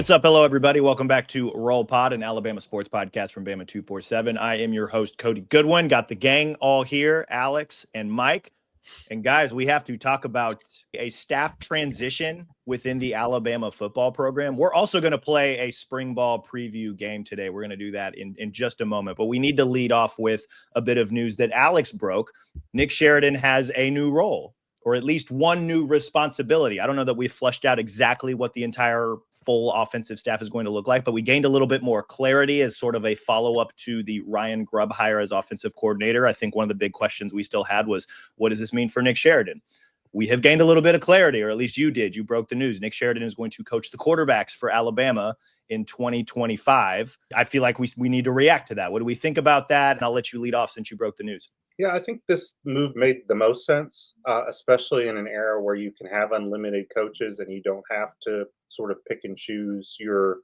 what's up? Hello, everybody. Welcome back to Roll Pod, an Alabama sports podcast from Bama 247. I am your host, Cody Goodwin. Got the gang all here, Alex and Mike. And guys, we have to talk about a staff transition within the Alabama football program. We're also going to play a spring ball preview game today. We're going to do that in just a moment. But we need to lead off with a bit of news that Alex broke. Nick Sheridan has a new role, or at least one new responsibility. I don't know that we've fleshed out exactly what the entire full offensive staff is going to look like, but we gained a little bit more clarity as sort of a follow-up to the Ryan Grubb hire as offensive coordinator. I think one of the big questions we still had was, what does this mean for Nick Sheridan? We have gained a little bit of clarity, or at least you did. You broke the news. Nick Sheridan is going to coach the quarterbacks for Alabama in 2025. I feel like we need to react to that. What do we think about that? And I'll let you lead off since you broke the news. Yeah, I think this move made the most sense, especially in an era where you can have unlimited coaches and you don't have to sort of pick and choose your,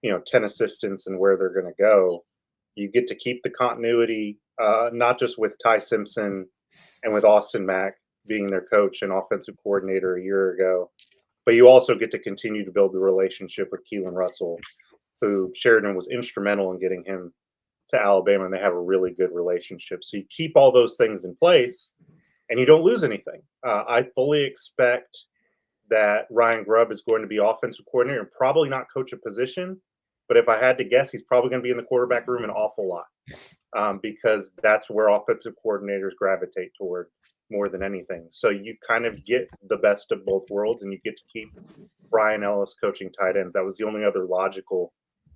10 assistants and where they're going to go. You get to keep the continuity, not just with Ty Simpson and with Austin Mack being their coach and offensive coordinator a year ago, but you also get to continue to build the relationship with Keelan Russell, who Sheridan was instrumental in getting him to Alabama, and they have a really good relationship. So you keep all those things in place and you don't lose anything. I fully expect that Ryan Grubb is going to be offensive coordinator and probably not coach a position. But if I had to guess, he's probably going to be in the quarterback room an awful lot because that's where offensive coordinators gravitate toward more than anything. So you kind of get the best of both worlds and you get to keep Brian Ellis coaching tight ends. That was the only other logical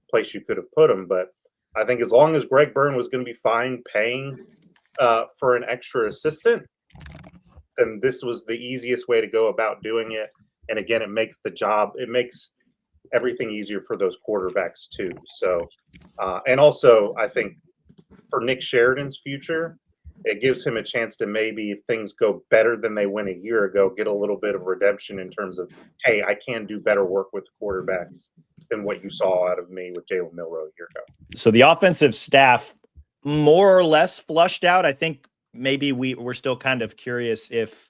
place you could have put him. But I think as long as Greg Byrne was going to be fine paying for an extra assistant, then this was the easiest way to go about doing it. And again, it makes everything easier for those quarterbacks too. So, and also I think for Nick Sheridan's future, it gives him a chance to maybe, if things go better than they went a year ago, get a little bit of redemption in terms of, hey, I can do better work with quarterbacks than what you saw out of me with Jalen Milroe a year ago. So the offensive staff more or less flushed out. I think maybe we're still kind of curious if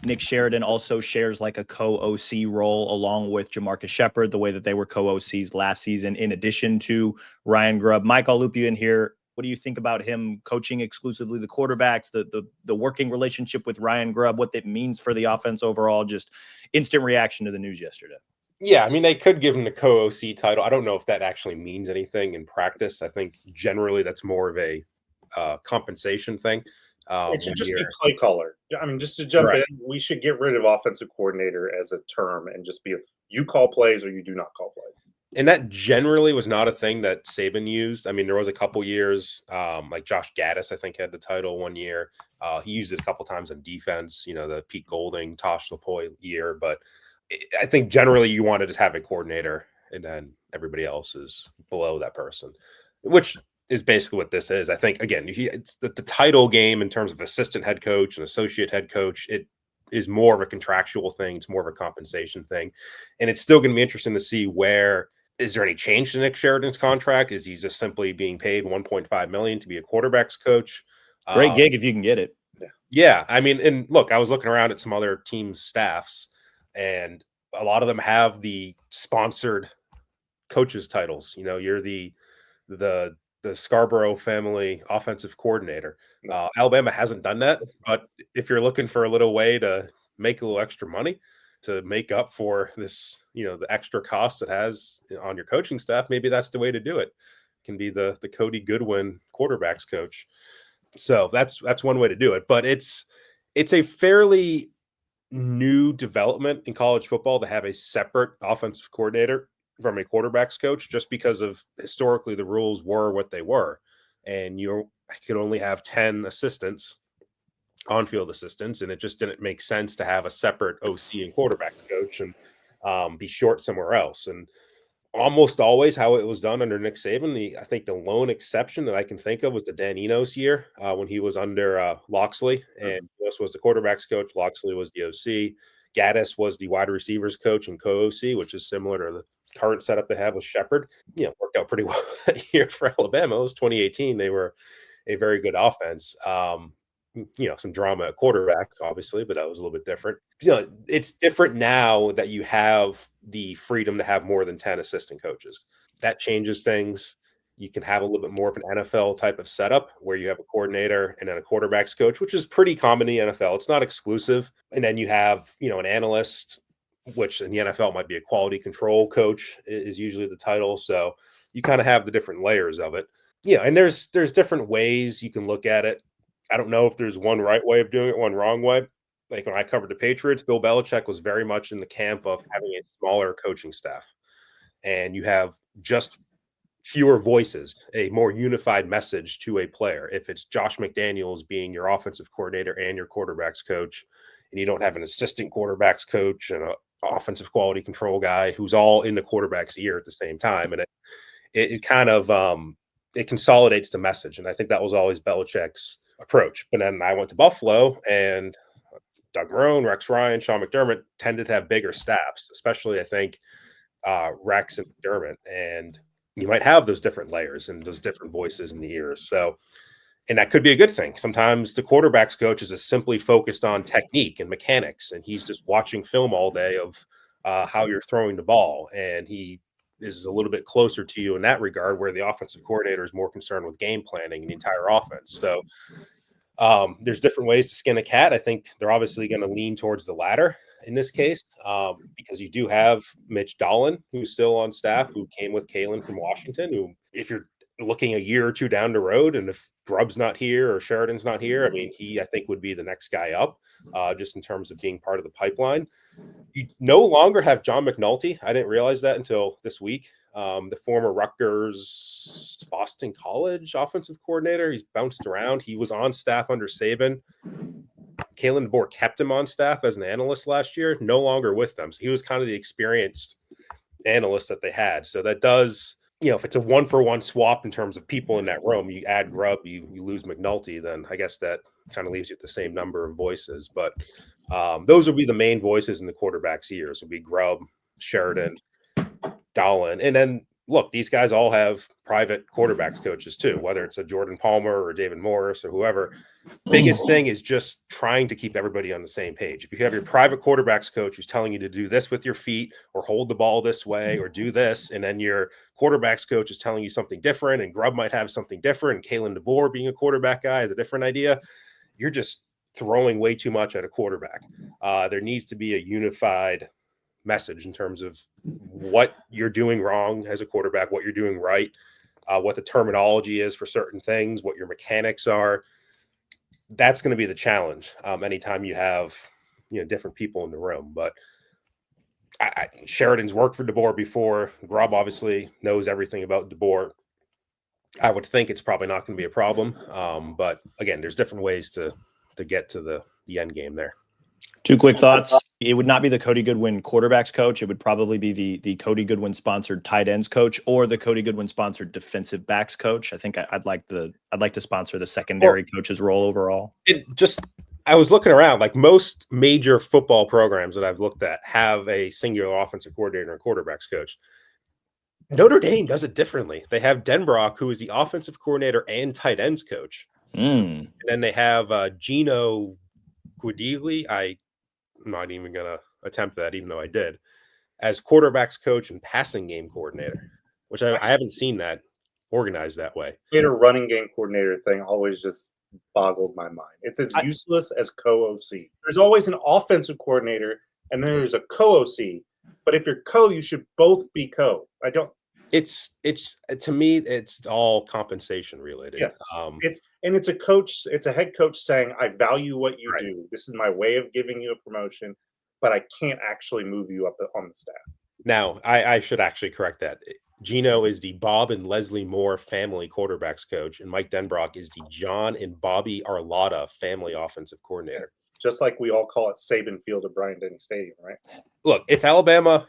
Nick Sheridan also shares like a co-OC role along with Jamarcus Shepard, the way that they were co-OCs last season, in addition to Ryan Grubb. Mike, I'll loop you in here. What do you think about him coaching exclusively the quarterbacks, the working relationship with Ryan Grubb, what that means for the offense overall? Just instant reaction to the news yesterday. Yeah, I mean, they could give him the co-OC title. I don't know if that actually means anything in practice. I think generally that's more of a compensation thing. It should just be play caller. I mean, just to jump in, we should get rid of offensive coordinator as a term and just be you call plays or you do not call plays. And that generally was not a thing that Saban used. I mean, there was a couple years, like Josh Gaddis, I think, had the title one year. He used it a couple times on defense, the Pete Golding, Tosh Lapoy year. But I think generally you want to just have a coordinator and then everybody else is below that person, which is basically what this is. I think, again, it's the title game in terms of assistant head coach and associate head coach. It is more of a contractual thing. It's more of a compensation thing. And it's still going to be interesting to see is there any change to Nick Sheridan's contract? Is he just simply being paid $1.5 million to be a quarterback's coach? Great gig if you can get it. Yeah. I mean, and look, I was looking around at some other teams' staffs, and a lot of them have the sponsored coaches titles. You're the Scarborough family offensive coordinator. Alabama hasn't done that, but if you're looking for a little way to make a little extra money to make up for this, the extra cost it has on your coaching staff, maybe that's the way to do it. It can be the Cody Goodwin quarterbacks coach. So that's one way to do it, but it's a fairly new development in college football to have a separate offensive coordinator from a quarterback's coach, just because of historically the rules were what they were. And you could only have 10 assistants, on-field assistants, and it just didn't make sense to have a separate OC and quarterback's coach and be short somewhere else. And almost always how it was done under Nick Saban, I think the lone exception that I can think of was the Dan Enos year when he was under Loxley, and Enos was the quarterback's coach. Loxley was the OC. Gaddis was the wide receivers coach and co-OC, which is similar to the current setup they have with Shepard. Worked out pretty well that year for Alabama. It was 2018. They were a very good offense. some drama at quarterback, obviously, but that was a little bit different. It's different now that you have the freedom to have more than 10 assistant coaches. That changes things. You can have a little bit more of an NFL type of setup where you have a coordinator and then a quarterback's coach, which is pretty common in the NFL. It's not exclusive. And then you have, an analyst, which in the NFL might be a quality control coach is usually the title. So you kind of have the different layers of it. And there's different ways you can look at it. I don't know if there's one right way of doing it, one wrong way. Like when I covered the Patriots, Bill Belichick was very much in the camp of having a smaller coaching staff. And you have just fewer voices, a more unified message to a player. If it's Josh McDaniels being your offensive coordinator and your quarterback's coach, and you don't have an assistant quarterback's coach and an offensive quality control guy who's all in the quarterback's ear at the same time. And it kind of it consolidates the message. And I think that was always Belichick's approach. But then I went to Buffalo, and Doug Marrone, Rex Ryan, Sean McDermott tended to have bigger staffs, especially I think Rex and McDermott. And you might have those different layers and those different voices in the ears. So, and that could be a good thing. Sometimes the quarterback's coach is simply focused on technique and mechanics, and he's just watching film all day of how you're throwing the ball. And he is a little bit closer to you in that regard, where the offensive coordinator is more concerned with game planning and the entire offense. So there's different ways to skin a cat. I think they're obviously going to lean towards the latter in this case, because you do have Mitch Dolan, who's still on staff, who came with Kalen from Washington, who, if you're looking a year or two down the road, and if Grubb's not here or Sheridan's not here, I mean, he, I think, would be the next guy up, just in terms of being part of the pipeline. You no longer have John McNulty. I didn't realize that until this week. The former Rutgers Boston College offensive coordinator. He's bounced around. He was on staff under Saban. Kalen DeBoer kept him on staff as an analyst last year, no longer with them. So he was kind of the experienced analyst that they had. So that does, if it's a 1-for-1 swap in terms of people in that room, you add Grubb, you lose McNulty, then I guess that kind of leaves you at the same number of voices. But those will be the main voices in the quarterback's ears. Will be Grubb, Sheridan, Dolan. And then, look, these guys all have private quarterbacks coaches too, whether it's a Jordan Palmer or David Morris or whoever. Biggest thing is just trying to keep everybody on the same page. If you have your private quarterbacks coach who's telling you to do this with your feet or hold the ball this way or do this, and then your quarterbacks coach is telling you something different, and Grubb might have something different, and Kalen DeBoer being a quarterback guy is a different idea, you're just throwing way too much at a quarterback. There needs to be a unified message in terms of what you're doing wrong as a quarterback, what you're doing right, what the terminology is for certain things, what your mechanics are. That's going to be the challenge anytime you have different people in the room. But Sheridan's worked for DeBoer before. Grubb obviously knows everything about DeBoer. I would think it's probably not going to be a problem. But again, there's different ways to get to the end game there. Two quick thoughts. It would not be the Cody Goodwin quarterbacks coach. It would probably be the Cody Goodwin sponsored tight ends coach or the Cody Goodwin sponsored defensive backs coach. I think I'd like to sponsor the secondary coach's role overall. I was looking around, like most major football programs that I've looked at have a singular offensive coordinator and quarterbacks coach. Notre Dame does it differently. They have Denbrock, who is the offensive coordinator and tight ends coach. And then they have Gino Guidugli. I'm not even going to attempt that, even though I did, as quarterbacks coach and passing game coordinator, which I haven't seen that organized that way. A running game coordinator thing always just boggled my mind. It's as useless as co-OC. There's always an offensive coordinator, and then there's a co-OC. But if you're co, you should both be co. It's to me, it's all compensation related. Yes. It's a coach. It's a head coach saying, "I value what you do. This is my way of giving you a promotion, but I can't actually move you up on the staff." Now, I should actually correct that. Gino is the Bob and Leslie Moore family quarterbacks coach, and Mike Denbrock is the John and Bobby Arlotta family offensive coordinator. Just like we all call it Saban Field or Bryant-Denny Stadium, right? Look, if Alabama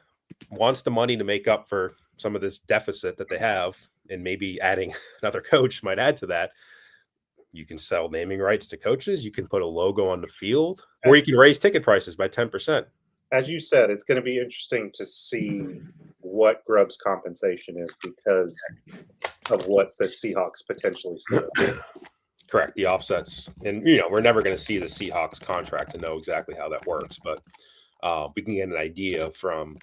wants the money to make up for some of this deficit that they have, and maybe adding another coach might add to that, you can sell naming rights to coaches. You can put a logo on the field, or you can raise ticket prices by 10%. As you said, it's going to be interesting to see what Grubb's compensation is because of what the Seahawks potentially still do. Correct. The offsets, and we're never going to see the Seahawks contract to know exactly how that works, but we can get an idea from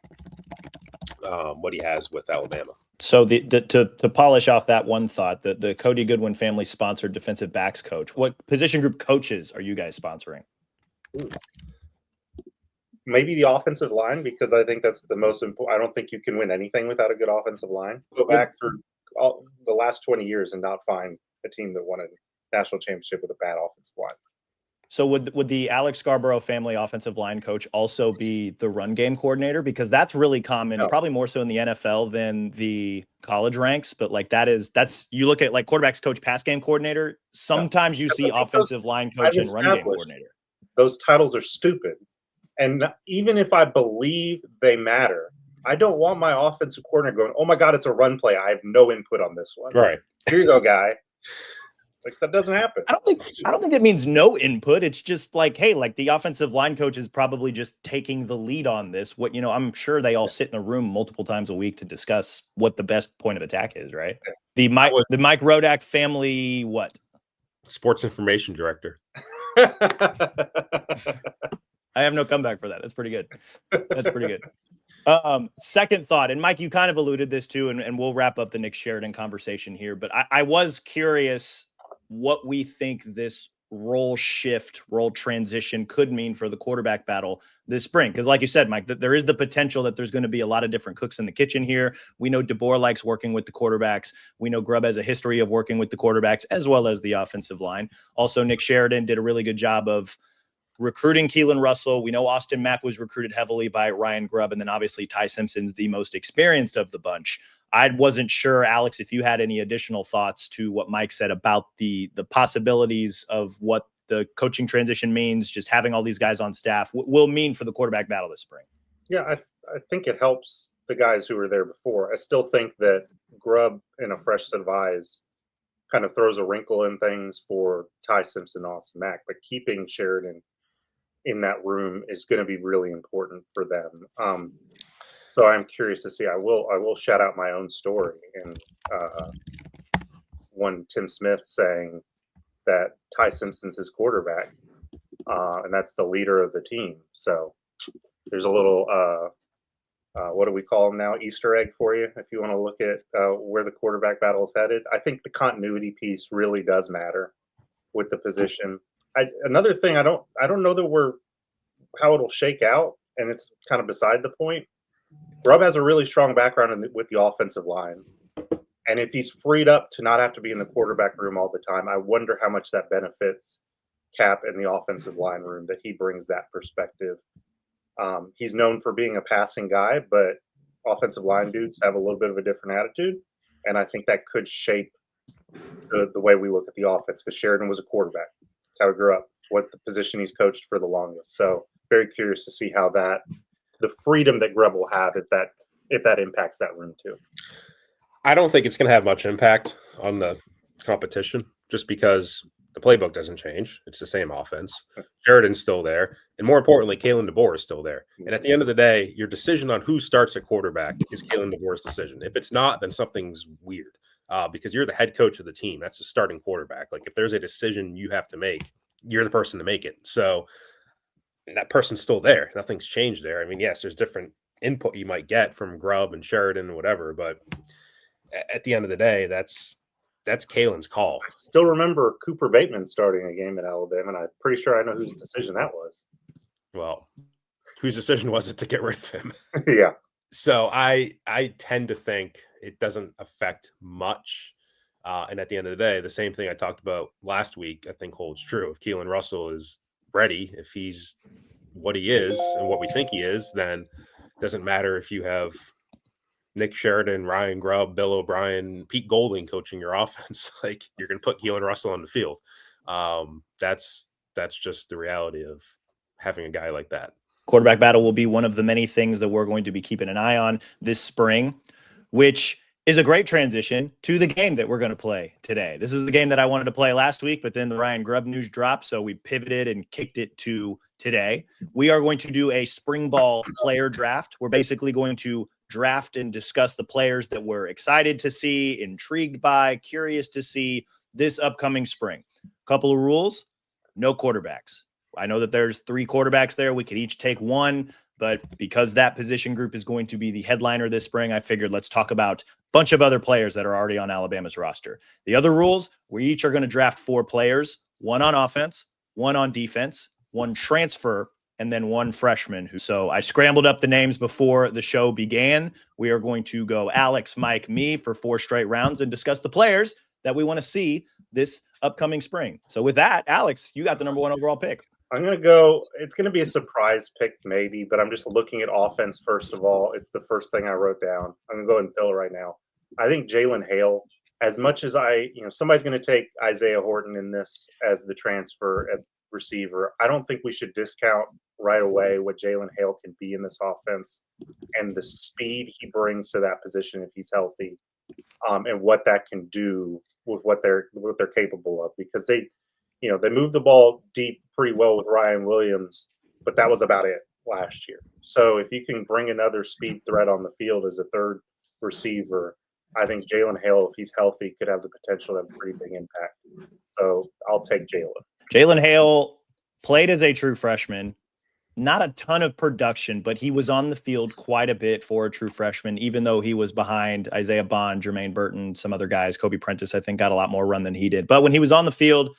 what he has with Alabama. So to polish off that one thought, the Cody Goodwin family sponsored defensive backs coach. What position group coaches are you guys sponsoring? Maybe the offensive line, because I think that's the most important. I don't think you can win anything without a good offensive line. Go back through all the last 20 years and not find a team that won a national championship with a bad offensive line. So would the Alex Scarborough family offensive line coach also be the run game coordinator? Because that's really common, probably more so in the NFL than the college ranks. But like that's you look at like quarterbacks coach, pass game coordinator. Sometimes you see offensive line coach and run game coordinator. Those titles are stupid. And even if I believe they matter, I don't want my offensive coordinator going, "Oh my God, it's a run play. I have no input on this one." Right. Here you go, guy. Like, that doesn't happen. I don't think it means no input. It's just like, hey, like the offensive line coach is probably just taking the lead on this. What, I'm sure they all sit in a room multiple times a week to discuss what the best point of attack is, right? The Mike Rodak family, what? Sports information director. I have no comeback for that. That's pretty good. That's pretty good. Second thought, and Mike, you kind of alluded this too, and we'll wrap up the Nick Sheridan conversation here, but I was curious what we think this role transition could mean for the quarterback battle this spring. Because like you said, Mike, there is the potential that there's going to be a lot of different cooks in the kitchen here. We know DeBoer likes working with the quarterbacks. We know Grubb has a history of working with the quarterbacks as well as the offensive line. Also, Nick Sheridan did a really good job of recruiting Keelan Russell. We know Austin Mack was recruited heavily by Ryan Grubb, and then obviously Ty Simpson's the most experienced of the bunch. I wasn't sure, Alex, if you had any additional thoughts to what Mike said about the possibilities of what the coaching transition means, just having all these guys on staff will mean for the quarterback battle this spring. Yeah, I think it helps the guys who were there before. I still think that Grubb in a fresh set of eyes kind of throws a wrinkle in things for Ty Simpson, Austin Mack, but keeping Sheridan in that room is going to be really important for them. So I'm curious to see. I will shout out my own story, and one Tim Smith saying that Ty Simpson's his quarterback, and that's the leader of the team. So there's a little what do we call them now? Easter egg for you if you want to look at where the quarterback battle is headed. I think the continuity piece really does matter with the position. Another thing, I don't know that how it'll shake out, and it's kind of beside the point. Grubb has a really strong background with the offensive line, and if he's freed up to not have to be in the quarterback room all the time, I wonder how much that benefits Cap in the offensive line room, that he brings that perspective. He's known for being a passing guy, but offensive line dudes have a little bit of a different attitude, and I think that could shape the way we look at the offense, because Sheridan was a quarterback. That's how he grew up, what the position he's coached for the longest. So very curious to see how the freedom that Grubb will have if that impacts that room too. I don't think it's going to have much impact on the competition, just because the playbook doesn't change. It's the same offense. Sheridan's still there. And more importantly, Kalen DeBoer is still there. And at the end of the day, your decision on who starts at quarterback is Kalen DeBoer's decision. If it's not, then something's weird, because you're the head coach of the team. That's the starting quarterback. Like, if there's a decision you have to make, you're the person to make it. So that person's still there. Nothing's changed there. I mean, yes, there's different input you might get from Grubb and Sheridan and whatever, but at the end of the day, that's Kalen's call. I still remember Cooper Bateman starting a game at Alabama, and I'm pretty sure I know whose decision that was. Well, whose decision was it to get rid of him? Yeah. So I tend to think it doesn't affect much. And at the end of the day, the same thing I talked about last week, I think holds true. If Keelan Russell is ready, if he's what he is and what we think he is, then it doesn't matter if you have Nick Sheridan, Ryan Grubb, Bill O'Brien, Pete Golding coaching your offense. Like, you're going to put Keelan Russell on the field. That's just the reality of having a guy like that. Quarterback battle will be one of the many things that we're going to be keeping an eye on this spring, which is a great transition to the game that we're going to play today. This is the game that I wanted to play last week, but then the Ryan Grubb news dropped, so we pivoted and kicked it to today. We are going to do a spring ball player draft. We're basically going to draft and discuss the players that we're excited to see, intrigued by, curious to see this upcoming spring. Couple of rules: no quarterbacks. I know that there's 3 quarterbacks there. We could each take one, but because that position group is going to be the headliner this spring, I figured let's talk about a bunch of other players that are already on Alabama's roster. The other rules: we each are going to draft 4 players, 1 on offense, 1 on defense, 1 transfer, and then 1 freshman. So I scrambled up the names before the show began. We are going to go Alex, Mike, me for 4 straight rounds and discuss the players that we want to see this upcoming spring. So with that, Alex, you got the number 1 overall pick. I'm going to go, it's going to be a surprise pick maybe, but I'm just looking at offense first of all. It's the first thing I wrote down. I'm going to go ahead and fill it right now. I think Jalen Hale, as much as somebody's going to take Isaiah Horton in this as the transfer at receiver, I don't think we should discount right away what Jalen Hale can be in this offense and the speed he brings to that position if he's healthy, and what that can do with what they're capable of, because they moved the ball deep pretty well with Ryan Williams, but that was about it last year. So if you can bring another speed threat on the field as a third receiver, I think Jalen Hale, if he's healthy, could have the potential to have a pretty big impact. So I'll take Jalen. Jalen Hale played as a true freshman. Not a ton of production, but he was on the field quite a bit for a true freshman, even though he was behind Isaiah Bond, Jermaine Burton, some other guys. Kobe Prentice, I think, got a lot more run than he did. But when he was on the field,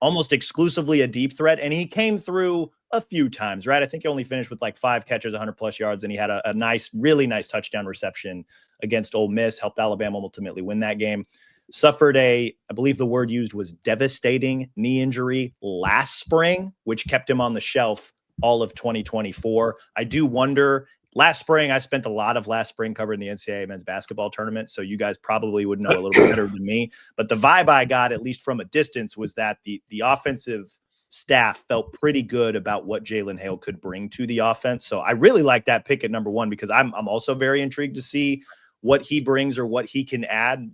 almost exclusively a deep threat, and he came through a few times, right? I think he only finished with like 5 catches, 100+ yards, and he had a nice, really nice touchdown reception against Ole Miss, helped Alabama ultimately win that game. Suffered I believe the word used was devastating knee injury last spring, which kept him on the shelf all of 2024. I do wonder, last spring, I spent a lot of last spring covering the NCAA men's basketball tournament, so you guys probably would know a little bit better than me. But the vibe I got, at least from a distance, was that the offensive staff felt pretty good about what Jalen Hale could bring to the offense. So I really like that pick at number 1, because I'm also very intrigued to see what he brings or what he can add.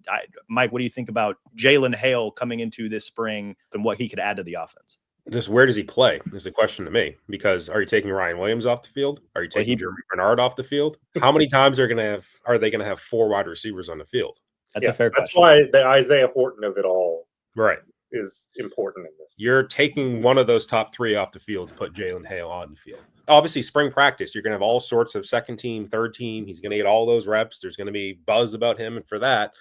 Mike, what do you think about Jalen Hale coming into this spring and what he could add to the offense? Just where does he play is the question to me, because are you taking Ryan Williams off the field? Are you taking Jeremy Bernard off the field? How many times are they going to have 4 wide receivers on the field? That's a fair question. That's why the Isaiah Horton of it all is important in this. You're taking one of those top 3 off the field to put Jalen Hale on the field. Obviously, spring practice, you're going to have all sorts of second team, third team. He's going to get all those reps. There's going to be buzz about him. And for that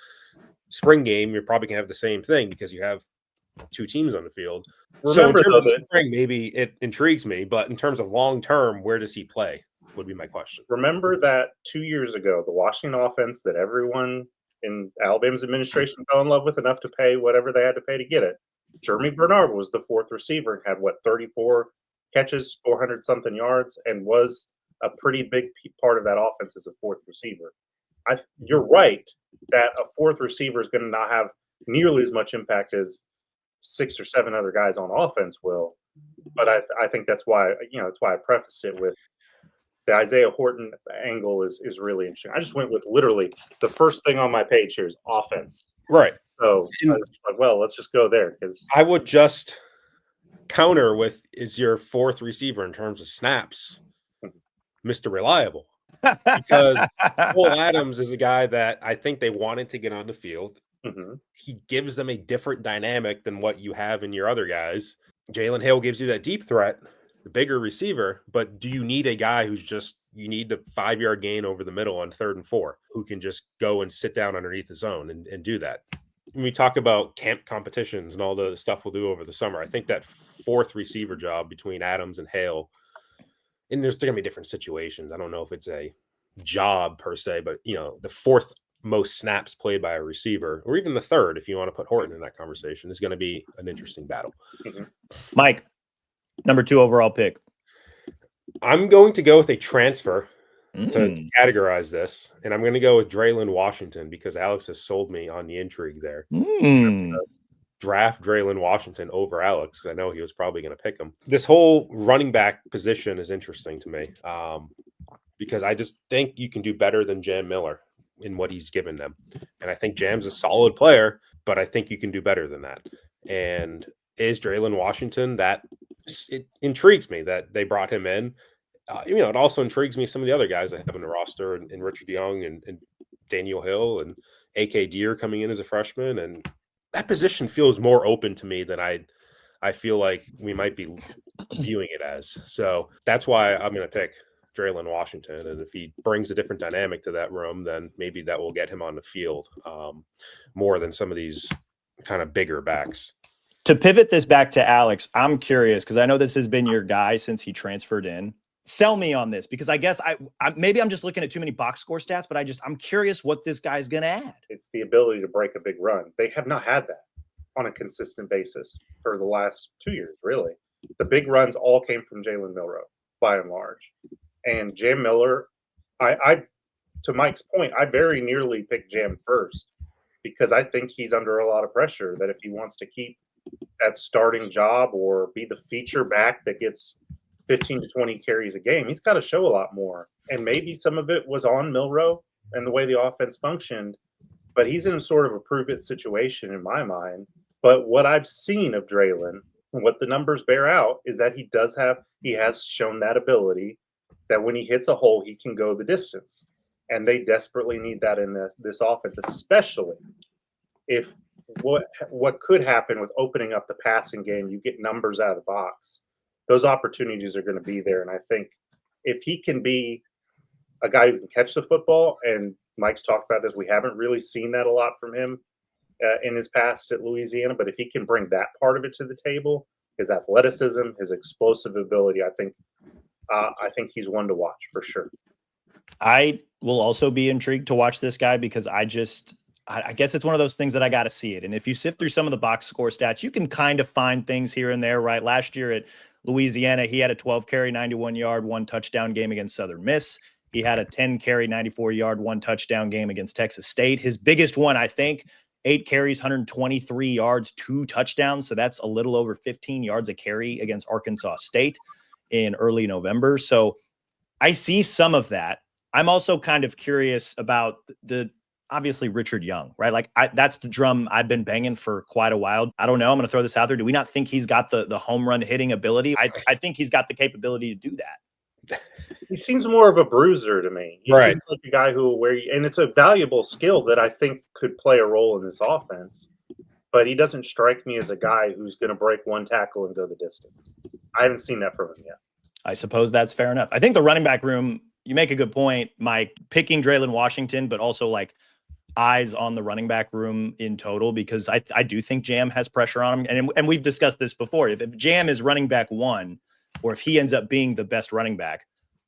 spring game, you're probably going to have the same thing because you have 2 teams on the field. Remember, so in terms of spring, maybe it intrigues me, but in terms of long term, where does he play would be my question. Remember that 2 years ago, the Washington offense that everyone in Alabama's administration fell in love with enough to pay whatever they had to pay to get it. Jeremy Bernard was the 4th receiver and had 34 catches, 400 something yards, and was a pretty big part of that offense as a 4th receiver. You're right that a 4th receiver is going to not have nearly as much impact as 6 or 7 other guys on offense will, but I think that's why I preface it with the Isaiah Horton angle is really interesting. I just went with literally the first thing on my page here is offense, right? So I was like, well, let's just go there, because I would just counter with, is your 4th receiver in terms of snaps Mr. Reliable? Because Cole Adams is a guy that I think they wanted to get on the field. Mm-hmm. He gives them a different dynamic than what you have in your other guys. Jalen Hale gives you that deep threat, the bigger receiver, but do you need a guy who's you need the 5-yard gain over the middle on 3rd and 4, who can just go and sit down underneath the zone and do that? When we talk about camp competitions and all the stuff we'll do over the summer, I think that 4th receiver job between Adams and Hale, and there's going to be different situations. I don't know if it's a job per se, but the 4th most snaps played by a receiver, or even the 3rd, if you want to put Horton in that conversation, is going to be an interesting battle. Mm-hmm. Mike, number 2 overall pick. I'm going to go with a transfer to categorize this, and I'm going to go with Draylon Washington because Alex has sold me on the intrigue there. Draft Draylon Washington over Alex. I know he was probably going to pick him. This whole running back position is interesting to me because I just think you can do better than Jam Miller in what he's given them. And I think Jam's a solid player, but I think you can do better than that. And is Draylon Washington it intrigues me that they brought him in. It also intrigues me some of the other guys I have in the roster, and Richard Young and Daniel Hill and A.K. Deere coming in as a freshman, and that position feels more open to me than I feel like we might be viewing it as. So that's why I'm going to pick Draylen Washington. And if he brings a different dynamic to that room, then maybe that will get him on the field more than some of these kind of bigger backs. To pivot this back to Alex, I'm curious because I know this has been your guy since he transferred in. Sell me on this, because I guess I maybe I'm just looking at too many box score stats, but I'm curious what this guy's going to add. It's the ability to break a big run. They have not had that on a consistent basis for the last 2 years, really. The big runs all came from Jalen Milroe, by and large. And Jam Miller, I to Mike's point, I very nearly picked Jam first because I think he's under a lot of pressure that if he wants to keep that starting job or be the feature back that gets 15 to 20 carries a game, he's got to show a lot more. And maybe some of it was on Milroe and the way the offense functioned, but he's in sort of a prove-it situation in my mind. But what I've seen of Draylen and what the numbers bear out is that he has shown that ability that when he hits a hole, he can go the distance. And they desperately need that in this offense, especially if what could happen with opening up the passing game, you get numbers out of the box. Those opportunities are going to be there. And I think if he can be a guy who can catch the football, and Mike's talked about this, we haven't really seen that a lot from him in his past at Louisiana, but if he can bring that part of it to the table, his athleticism, his explosive ability, I think he's one to watch for sure. I will also be intrigued to watch this guy because I guess it's one of those things that I got to see it. And if you sift through some of the box score stats, you can kind of find things here and there, right? Last year at Louisiana, he had a 12 carry, 91 yard, 1 touchdown game against Southern Miss. He had a 10 carry, 94 yard, 1 touchdown game against Texas State. His biggest one, I think, 8 carries, 123 yards, 2 touchdowns. So that's a little over 15 yards a carry against Arkansas State in early November. So I see some of that. I'm also kind of curious about obviously Richard Young, right? Like that's the drum I've been banging for quite a while. I don't know. I'm going to throw this out there. Do we not think he's got the home run hitting ability? I think he's got the capability to do that. He seems more of a bruiser to me. He seems like a guy who will wear you, and it's a valuable skill that I think could play a role in this offense. But he doesn't strike me as a guy who's going to break one tackle and go the distance. I haven't seen that from him yet. I suppose that's fair enough. I think the running back room, you make a good point, Mike, picking Draylen Washington, but also like eyes on the running back room in total, because I do think Jam has pressure on him. And we've discussed this before. If Jam is running back 1, or if he ends up being the best running back,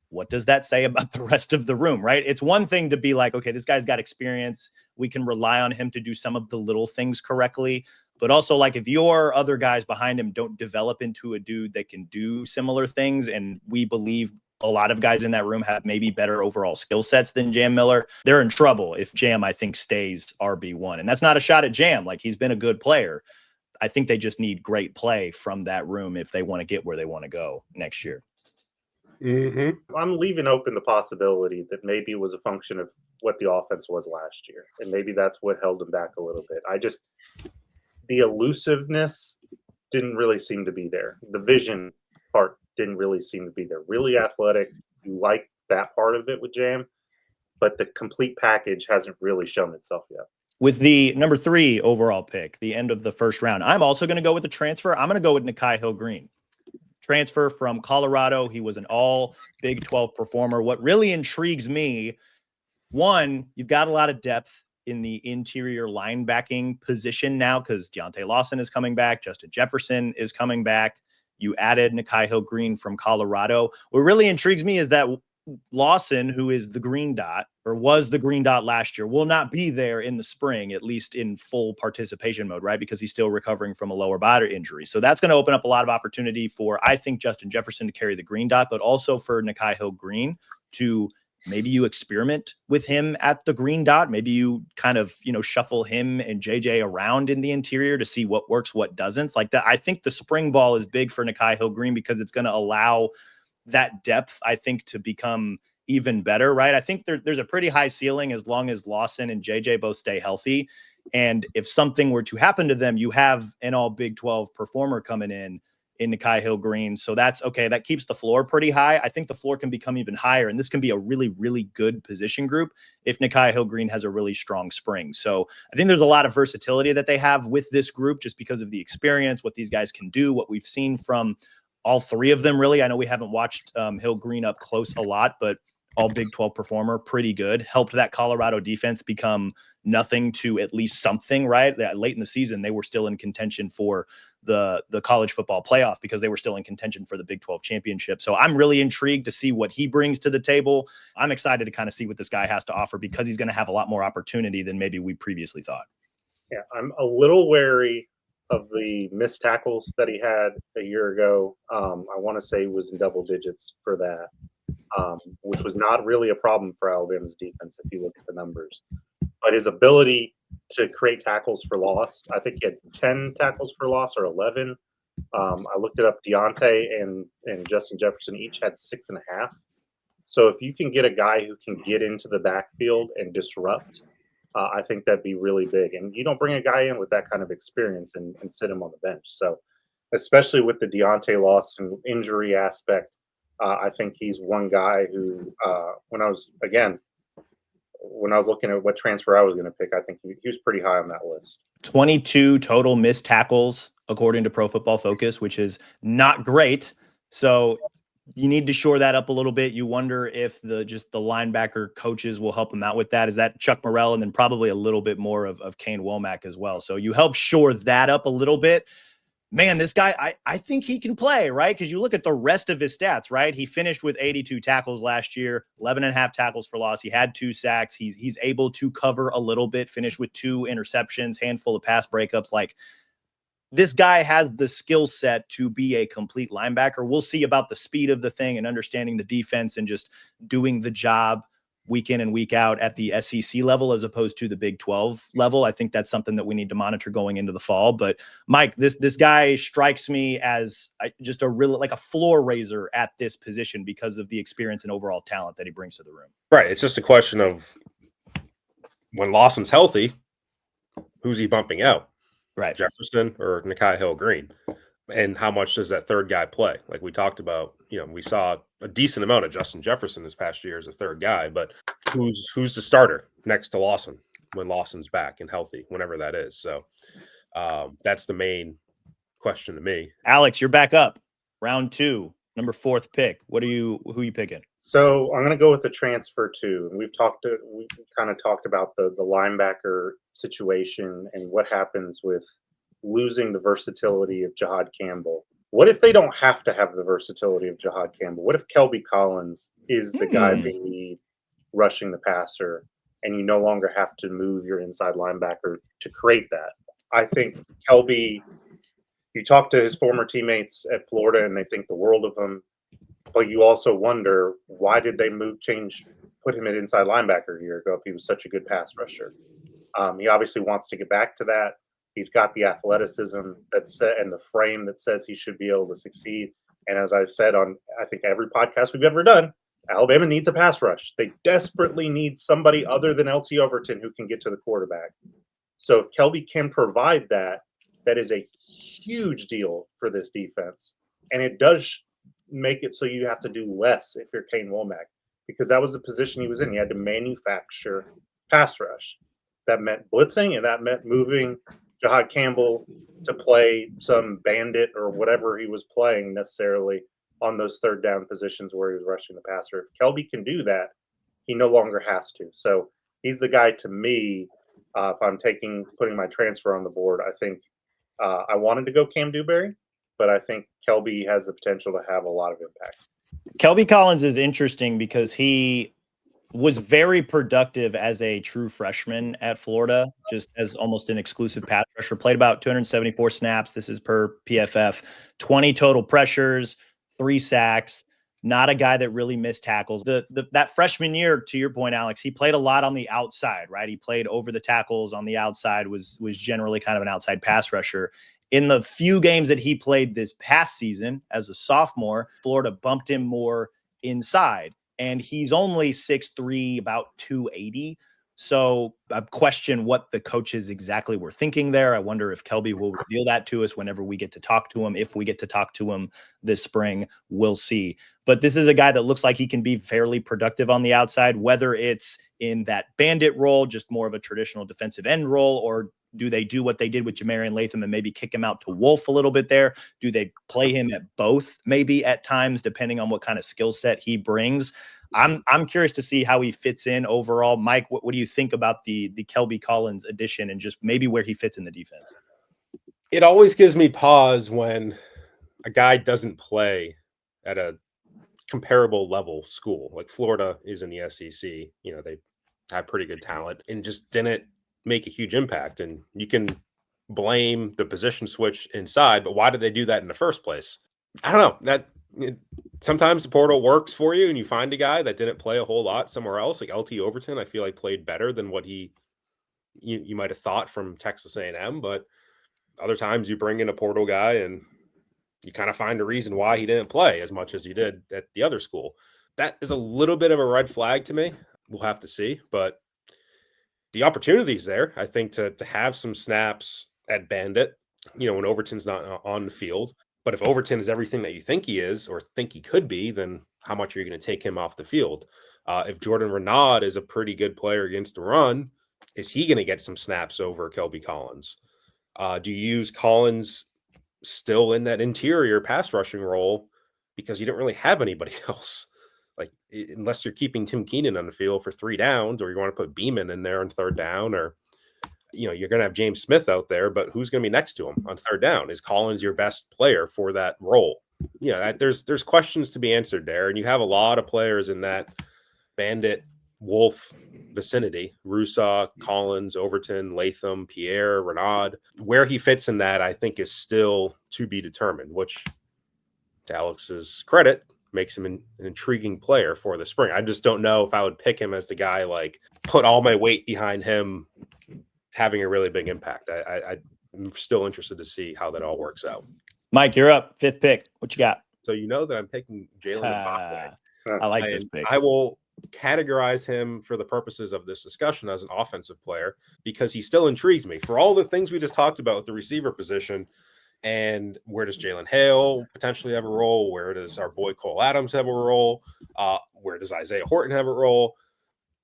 what does that say about the rest of the room, right? It's one thing to be like, okay, this guy's got experience. We can rely on him to do some of the little things correctly. But also, like, if your other guys behind him don't develop into a dude that can do similar things, and we believe a lot of guys in that room have maybe better overall skill sets than Jam Miller, they're in trouble if Jam, I think, stays RB1. And that's not a shot at Jam. Like, he's been a good player. I think they just need great play from that room if they want to get where they want to go next year. Mm-hmm. I'm leaving open the possibility that maybe it was a function of what the offense was last year. And maybe that's what held him back a little bit. The elusiveness didn't really seem to be there. The vision part didn't really seem to be there. Really athletic. You like that part of it with Jam, but the complete package hasn't really shown itself yet. With the number 3 overall pick, the end of the first round, I'm also going to go with the transfer. I'm going to go with Nikhai Hill-Green. Transfer from Colorado. He was an all Big 12 performer. What really intrigues me, one, you've got a lot of depth in the interior linebacking position now because Deontay Lawson is coming back. Justin Jefferson is coming back. You added Nikhai Hill-Green from Colorado. What really intrigues me is that Lawson, who is the green dot, or was the green dot last year, will not be there in the spring, at least in full participation mode, right? Because he's still recovering from a lower body injury. So that's going to open up a lot of opportunity for, I think, Justin Jefferson to carry the green dot, but also for Nikhai Hill-Green to maybe you experiment with him at the green dot. Maybe you kind of, shuffle him and JJ around in the interior to see what works, what doesn't. Like that, I think the spring ball is big for Nikhai Hill-Green because it's going to allow that depth, I think, to become even better, right? I think there's a pretty high ceiling as long as Lawson and JJ both stay healthy. And if something were to happen to them, you have an all Big 12 performer coming in. in Nikai Hill-Green. So that's okay. That keeps the floor pretty high. I think the floor can become even higher, and this can be a really, really good position group if Nikai Hill-Green has a really strong spring. So I think there's a lot of versatility that they have with this group just because of the experience, what these guys can do, what we've seen from all three of them, really. I know we haven't watched Hill-Green up close a lot, but all Big 12 performer, pretty good. Helped that Colorado defense become nothing to at least something, right? That late in the season, they were still in contention for the college football playoff because they were still in contention for the Big 12 championship. So I'm really intrigued to see what he brings to the table. I'm excited to kind of see what this guy has to offer because he's going to have a lot more opportunity than maybe we previously thought. Yeah, I'm a little wary of the missed tackles that he had a year ago. I want to say he was in double digits for that. Which was not really a problem for Alabama's defense if you look at the numbers. But his ability to create tackles for loss, I think he had 10 tackles for loss or 11. I looked it up. Deontay and Justin Jefferson each had 6.5. So if you can get a guy who can get into the backfield and disrupt, I think that'd be really big. And you don't bring a guy in with that kind of experience and sit him on the bench. So especially with the Deontay loss and injury aspect, I think he's one guy who, when I was looking at what transfer I was going to pick, I think he was pretty high on that list. 22 total missed tackles, according to Pro Football Focus, which is not great. So you need to shore that up a little bit. You wonder if the linebacker coaches will help him out with that. Is that Chuck Morrell and then probably a little bit more of Kane Womack as well. So you help shore that up a little bit. Man, this guy, I think he can play, right? Because you look at the rest of his stats, right? He finished with 82 tackles last year, 11.5 tackles for loss. He had 2 sacks. He's able to cover a little bit, finish with 2 interceptions, handful of pass breakups. Like, this guy has the skill set to be a complete linebacker. We'll see about the speed of the thing and understanding the defense and just doing the job week in and week out at the SEC level as opposed to the Big 12 level. I think that's something that we need to monitor going into the fall. But Mike, this guy strikes me as just a real, like a floor raiser at this position because of the experience and overall talent that he brings to the room. Right. It's just a question of when Lawson's healthy, who's he bumping out? Right. Jefferson or Nikai Hill-Green? And how much does that third guy play? Like we talked about, we saw a decent amount of Justin Jefferson this past year as a third guy, but who's the starter next to Lawson when Lawson's back and healthy, whenever that is? So that's the main question to me. Alex, you're back up. Round 2, number 4th pick. Who are you picking? So I'm going to go with the transfer too. And we kind of talked about the linebacker situation and what happens with losing the versatility of Jahad Campbell. What if they don't have to have the versatility of Jahad Campbell? What if Kelby Collins is the guy they need rushing the passer and you no longer have to move your inside linebacker to create that? I think Kelby, you talk to his former teammates at Florida and they think the world of him, but you also wonder, why did they put him at inside linebacker a year ago if he was such a good pass rusher? He obviously wants to get back to that. He's got the athleticism and the frame that says he should be able to succeed. And as I've said on, I think, every podcast we've ever done, Alabama needs a pass rush. They desperately need somebody other than LT Overton who can get to the quarterback. So if Kelby can provide that, that is a huge deal for this defense. And it does make it so you have to do less if you're Kane Womack, because that was the position he was in. He had to manufacture pass rush. That meant blitzing, and that meant moving Jahad Campbell to play some bandit or whatever he was playing necessarily on those third down positions where he was rushing the passer. If Kelby can do that, he no longer has to. So he's the guy to me. If I'm putting my transfer on the board, I think I wanted to go Cam Dewberry, but I think Kelby has the potential to have a lot of impact. Kelby Collins is interesting because he was very productive as a true freshman at Florida, just as almost an exclusive pass rusher. Played about 274 snaps. This is per PFF. 20 total pressures, 3 sacks. Not a guy that really missed tackles. That freshman year, to your point, Alex, he played a lot on the outside, right? He played over the tackles on the outside, was generally kind of an outside pass rusher. In the few games that he played this past season as a sophomore, Florida bumped him more inside. And he's only 6'3", about 280. So I question what the coaches exactly were thinking there. I wonder if Kelby will reveal that to us whenever we get to talk to him. If we get to talk to him this spring, we'll see. But this is a guy that looks like he can be fairly productive on the outside, whether it's in that bandit role, just more of a traditional defensive end role, or do they do what they did with Jamarian Latham and maybe kick him out to Wolf a little bit there? Do they play him at both, maybe at times, depending on what kind of skill set he brings? I'm curious to see how he fits in overall. Mike, what do you think about the Kelby Collins addition and just maybe where he fits in the defense? It always gives me pause when a guy doesn't play at a comparable level school. Like Florida is in the SEC. You know, they have pretty good talent and just didn't make a huge impact. And you can blame the position switch inside, but why did they do that in the first place? I don't know. Sometimes the portal works for you and you find a guy that didn't play a whole lot somewhere else. Like LT Overton, I feel like played better than what you might have thought from Texas A&M, but other times you bring in a portal guy and you kind of find a reason why he didn't play as much as he did at the other school. That is a little bit of a red flag to me. We'll have to see, but the opportunity's there, I think, to have some snaps at Bandit, you know, when Overton's not on the field. But if Overton is everything that you think he is or think he could be, then how much are you going to take him off the field? If Jordan Renaud is a pretty good player against the run, is he going to get some snaps over Kelby Collins? Do you use Collins still in that interior pass rushing role because you don't really have anybody else? Like, unless you're keeping Tim Keenan on the field for 3 downs, or you want to put Beeman in there on 3rd down, or, you know, you're going to have James Smith out there, but who's going to be next to him on 3rd down? Is Collins your best player for that role? Yeah, there's questions to be answered there. And you have a lot of players in that Bandit Wolf vicinity: Rusaw, Collins, Overton, Latham, Pierre, Renaud. Where he fits in that, I think, is still to be determined, which, to Alex's credit, makes him an intriguing player for the spring. I just don't know if I would pick him as the guy, like, put all my weight behind him having a really big impact. I'm still interested to see how that all works out. Mike, you're up. 5th pick. What you got? So you know that I'm picking Jalen Mbakwe. I like this pick. I will categorize him for the purposes of this discussion as an offensive player because he still intrigues me. For all the things we just talked about with the receiver position, and where does Jalen Hale potentially have a role? Where does our boy Cole Adams have a role? Where does Isaiah Horton have a role?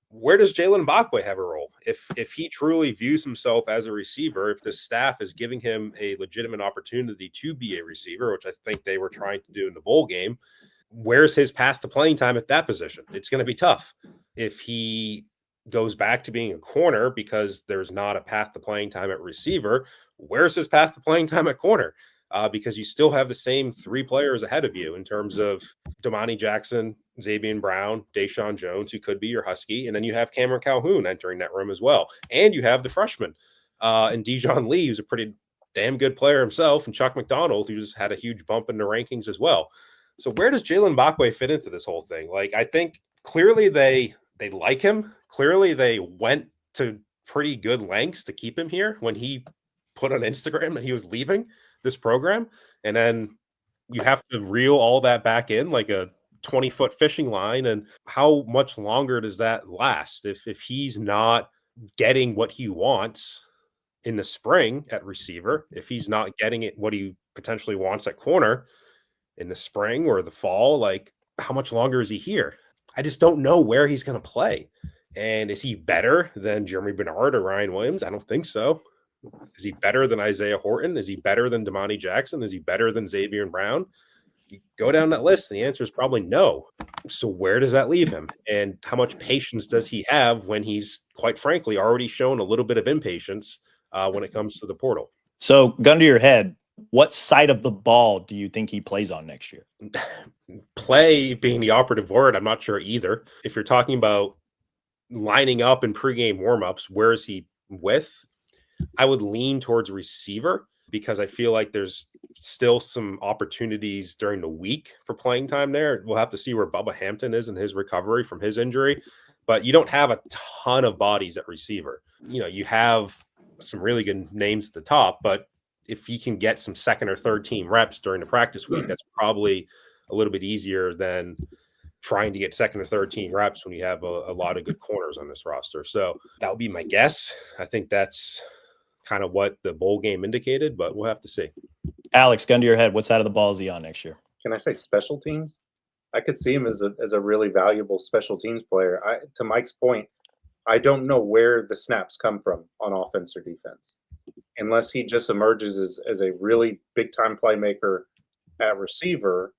Where does Jalen Mbakwe have a role? If he truly views himself as a receiver, if the staff is giving him a legitimate opportunity to be a receiver, which I think they were trying to do in the bowl game, where's his path to playing time at that position? It's going to be tough. If he goes back to being a corner because there's not a path to playing time at receiver, where's his path to playing time at corner? Because you still have the same 3 players ahead of you in terms of Damani Jackson, Xavier Brown, Deshaun Jones, who could be your Husky. And then you have Cameron Calhoun entering that room as well. And you have the freshman and Dijon Lee, who's a pretty damn good player himself, and Chuck McDonald, who's had a huge bump in the rankings as well. So where does Jalen Mbakwe fit into this whole thing? Like, I think clearly they like him. Clearly they went to pretty good lengths to keep him here when he put on Instagram that he was leaving this program. And then you have to reel all that back in like a 20-foot fishing line. And how much longer does that last? If he's not getting what he wants in the spring at receiver, if he's not getting it, what he potentially wants at corner in the spring or the fall, like, how much longer is he here? I just don't know where he's going to play. And is he better than Jeremy Bernard or Ryan Williams? I don't think so. Is he better than Isaiah Horton? Is he better than Damani Jackson? Is he better than Xavier Brown? You go down that list, and the answer is probably no. So where does that leave him? And how much patience does he have when he's, quite frankly, already shown a little bit of impatience when it comes to the portal? So, gun to your head, what side of the ball do you think he plays on next year? Play being the operative word, I'm not sure either. If you're talking about lining up in pregame warmups, where is he with? I would lean towards receiver because I feel like there's still some opportunities during the week for playing time there. We'll have to see where Bubba Hampton is in his recovery from his injury, but you don't have a ton of bodies at receiver. You know, you have some really good names at the top, but if you can get some 2nd or 3rd team reps during the practice week, that's probably a little bit easier than trying to get second or third team reps when you have a lot of good corners on this roster. So that would be my guess. I think that's kind of what the bowl game indicated, but we'll have to see. Alex, gun to your head, what side of the ball is he on next year? Can I say special teams? I could see him as a really valuable special teams player. To Mike's point, I don't know where the snaps come from on offense or defense, unless he just emerges as a really big time playmaker at receiver.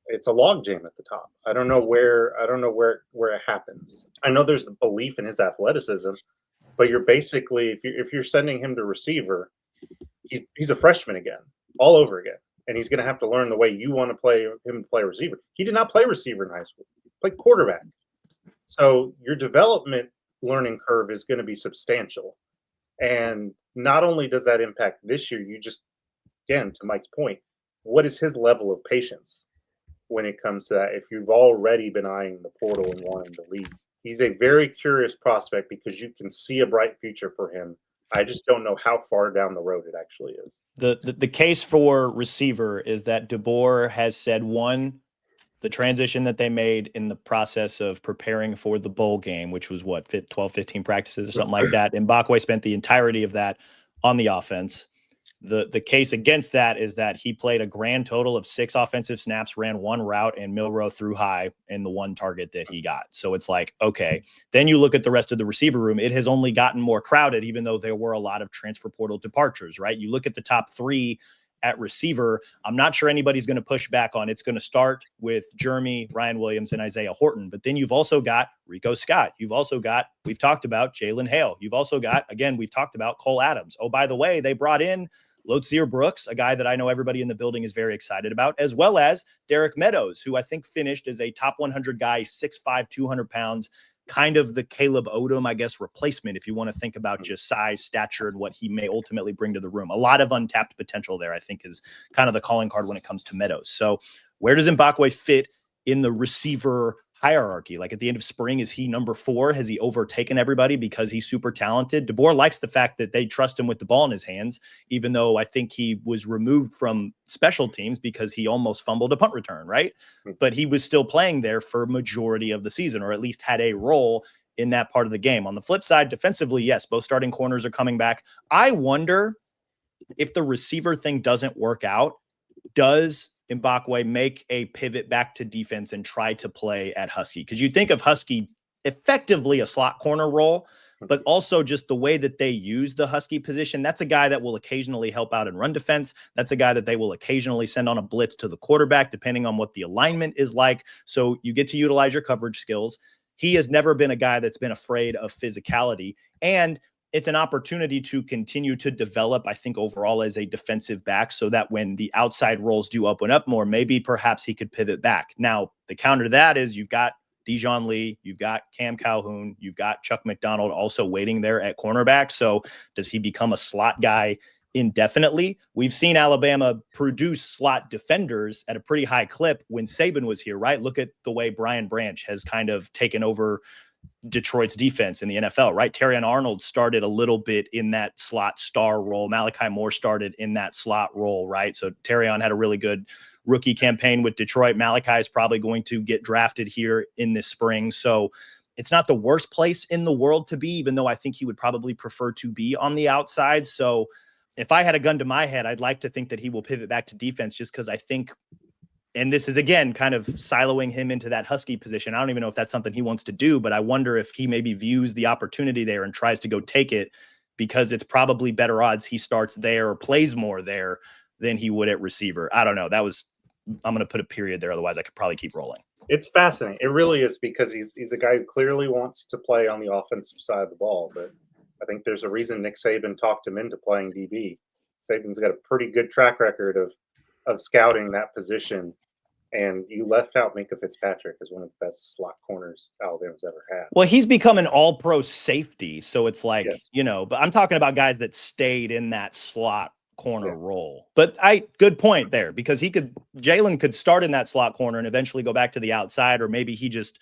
It's a logjam at the top. I don't know where it happens. I know there's the belief in his athleticism, but you're basically if you're sending him to receiver, he's a freshman again, all over again. And he's going to have to learn the way you want to play him to play receiver. He did not play receiver in high school. He played quarterback. So your development learning curve is going to be substantial. And not only does that impact this year, you just, again, to Mike's point, what is his level of patience when it comes to that? If you've already been eyeing the portal and wanting to leave, he's a very curious prospect because you can see a bright future for him. I just don't know how far down the road it actually is. The case for receiver is that DeBoer has said, one, the transition that they made in the process of preparing for the bowl game, which was 12, 15 practices or something like that. Mbakwe spent the entirety of that on the offense. The case against that is that he played a grand total of 6 offensive snaps, ran 1 route, and Milroe threw high in the 1 target that he got. So it's like, okay, then you look at the rest of the receiver room. It has only gotten more crowded, even though there were a lot of transfer portal departures, right? You look at the top 3 at receiver. I'm not sure anybody's going to push back on. It's going to start with Jeremy, Ryan Williams, and Isaiah Horton. But then you've also got Rico Scott. You've also got, we've talked about Jalen Hale. You've also got, again, we've talked about Cole Adams. Oh, by the way, they brought in Lotsier Brooks, a guy that I know everybody in the building is very excited about, as well as Derek Meadows, who I think finished as a top 100 guy, 6'5", 200 pounds, kind of the Caleb Odom, I guess, replacement, if you want to think about just size, stature, and what he may ultimately bring to the room. A lot of untapped potential there, I think, is kind of the calling card when it comes to Meadows. So where does Mbakwe fit in the receiver hierarchy? Like at the end of spring, is he number 4? Has he overtaken everybody because he's super talented? DeBoer likes the fact that they trust him with the ball in his hands, even though I think he was removed from special teams because he almost fumbled a punt return, right? But he was still playing there for majority of the season, or at least had a role in that part of the game. On the flip side, defensively, yes, both starting corners are coming back. I wonder if the receiver thing doesn't work out, does Mbakwe make a pivot back to defense and try to play at Husky? Because you think of Husky effectively a slot corner role, but also just the way that they use the Husky position. That's a guy that will occasionally help out in run defense. That's a guy that they will occasionally send on a blitz to the quarterback, depending on what the alignment is like. So you get to utilize your coverage skills. He has never been a guy that's been afraid of physicality. And it's an opportunity to continue to develop, I think, overall as a defensive back, so that when the outside roles do open up more, maybe perhaps he could pivot back. Now, the counter to that is you've got Dijon Lee, you've got Cam Calhoun, you've got Chuck McDonald also waiting there at cornerback. So does he become a slot guy indefinitely? We've seen Alabama produce slot defenders at a pretty high clip when Saban was here, right? Look at the way Brian Branch has kind of taken over Detroit's defense in the NFL, right? Terrion Arnold started a little bit in that slot star role. Malachi Moore started in that slot role, right? So Terrion had a really good rookie campaign with Detroit. Malachi is probably going to get drafted here in this spring. So it's not the worst place in the world to be, even though I think he would probably prefer to be on the outside. So if I had a gun to my head, I'd like to think that he will pivot back to defense, just because I think, and this is, again, kind of siloing him into that Husky position. I don't even know if that's something he wants to do, but I wonder if he maybe views the opportunity there and tries to go take it, because it's probably better odds he starts there or plays more there than he would at receiver. I don't know. I'm going to put a period there. Otherwise I could probably keep rolling. It's fascinating. It really is, because he's a guy who clearly wants to play on the offensive side of the ball, but I think there's a reason Nick Saban talked him into playing DB. Saban's got a pretty good track record of scouting that position. And you left out Minka Fitzpatrick as one of the best slot corners Alabama's ever had. Well, he's become an all-pro safety. So it's like, Yes. but I'm talking about guys that stayed in that slot corner role. But good point there, because Jalen could start in that slot corner and eventually go back to the outside, or maybe he just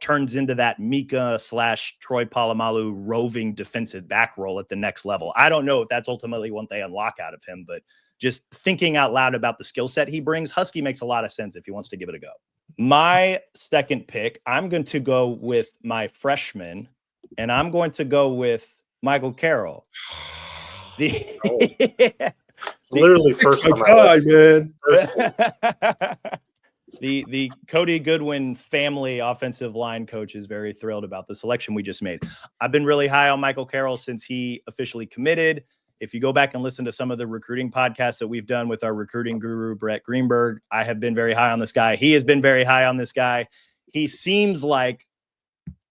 turns into that Mika / Troy Polamalu roving defensive back role at the next level. I don't know if that's ultimately what they unlock out of him, but just thinking out loud about the skill set he brings, Husky makes a lot of sense if he wants to give it a go. My second pick, I'm going to go with my freshman, and I'm going to go with Michael Carroll. It's literally first My on my guy, list. man. The Cody Goodwin family offensive line coach is very thrilled about the selection we just made. I've been really high on Michael Carroll since he officially committed. If you go back and listen to some of the recruiting podcasts that we've done with our recruiting guru, Brett Greenberg, I have been very high on this guy. He has been very high on this guy. He seems like,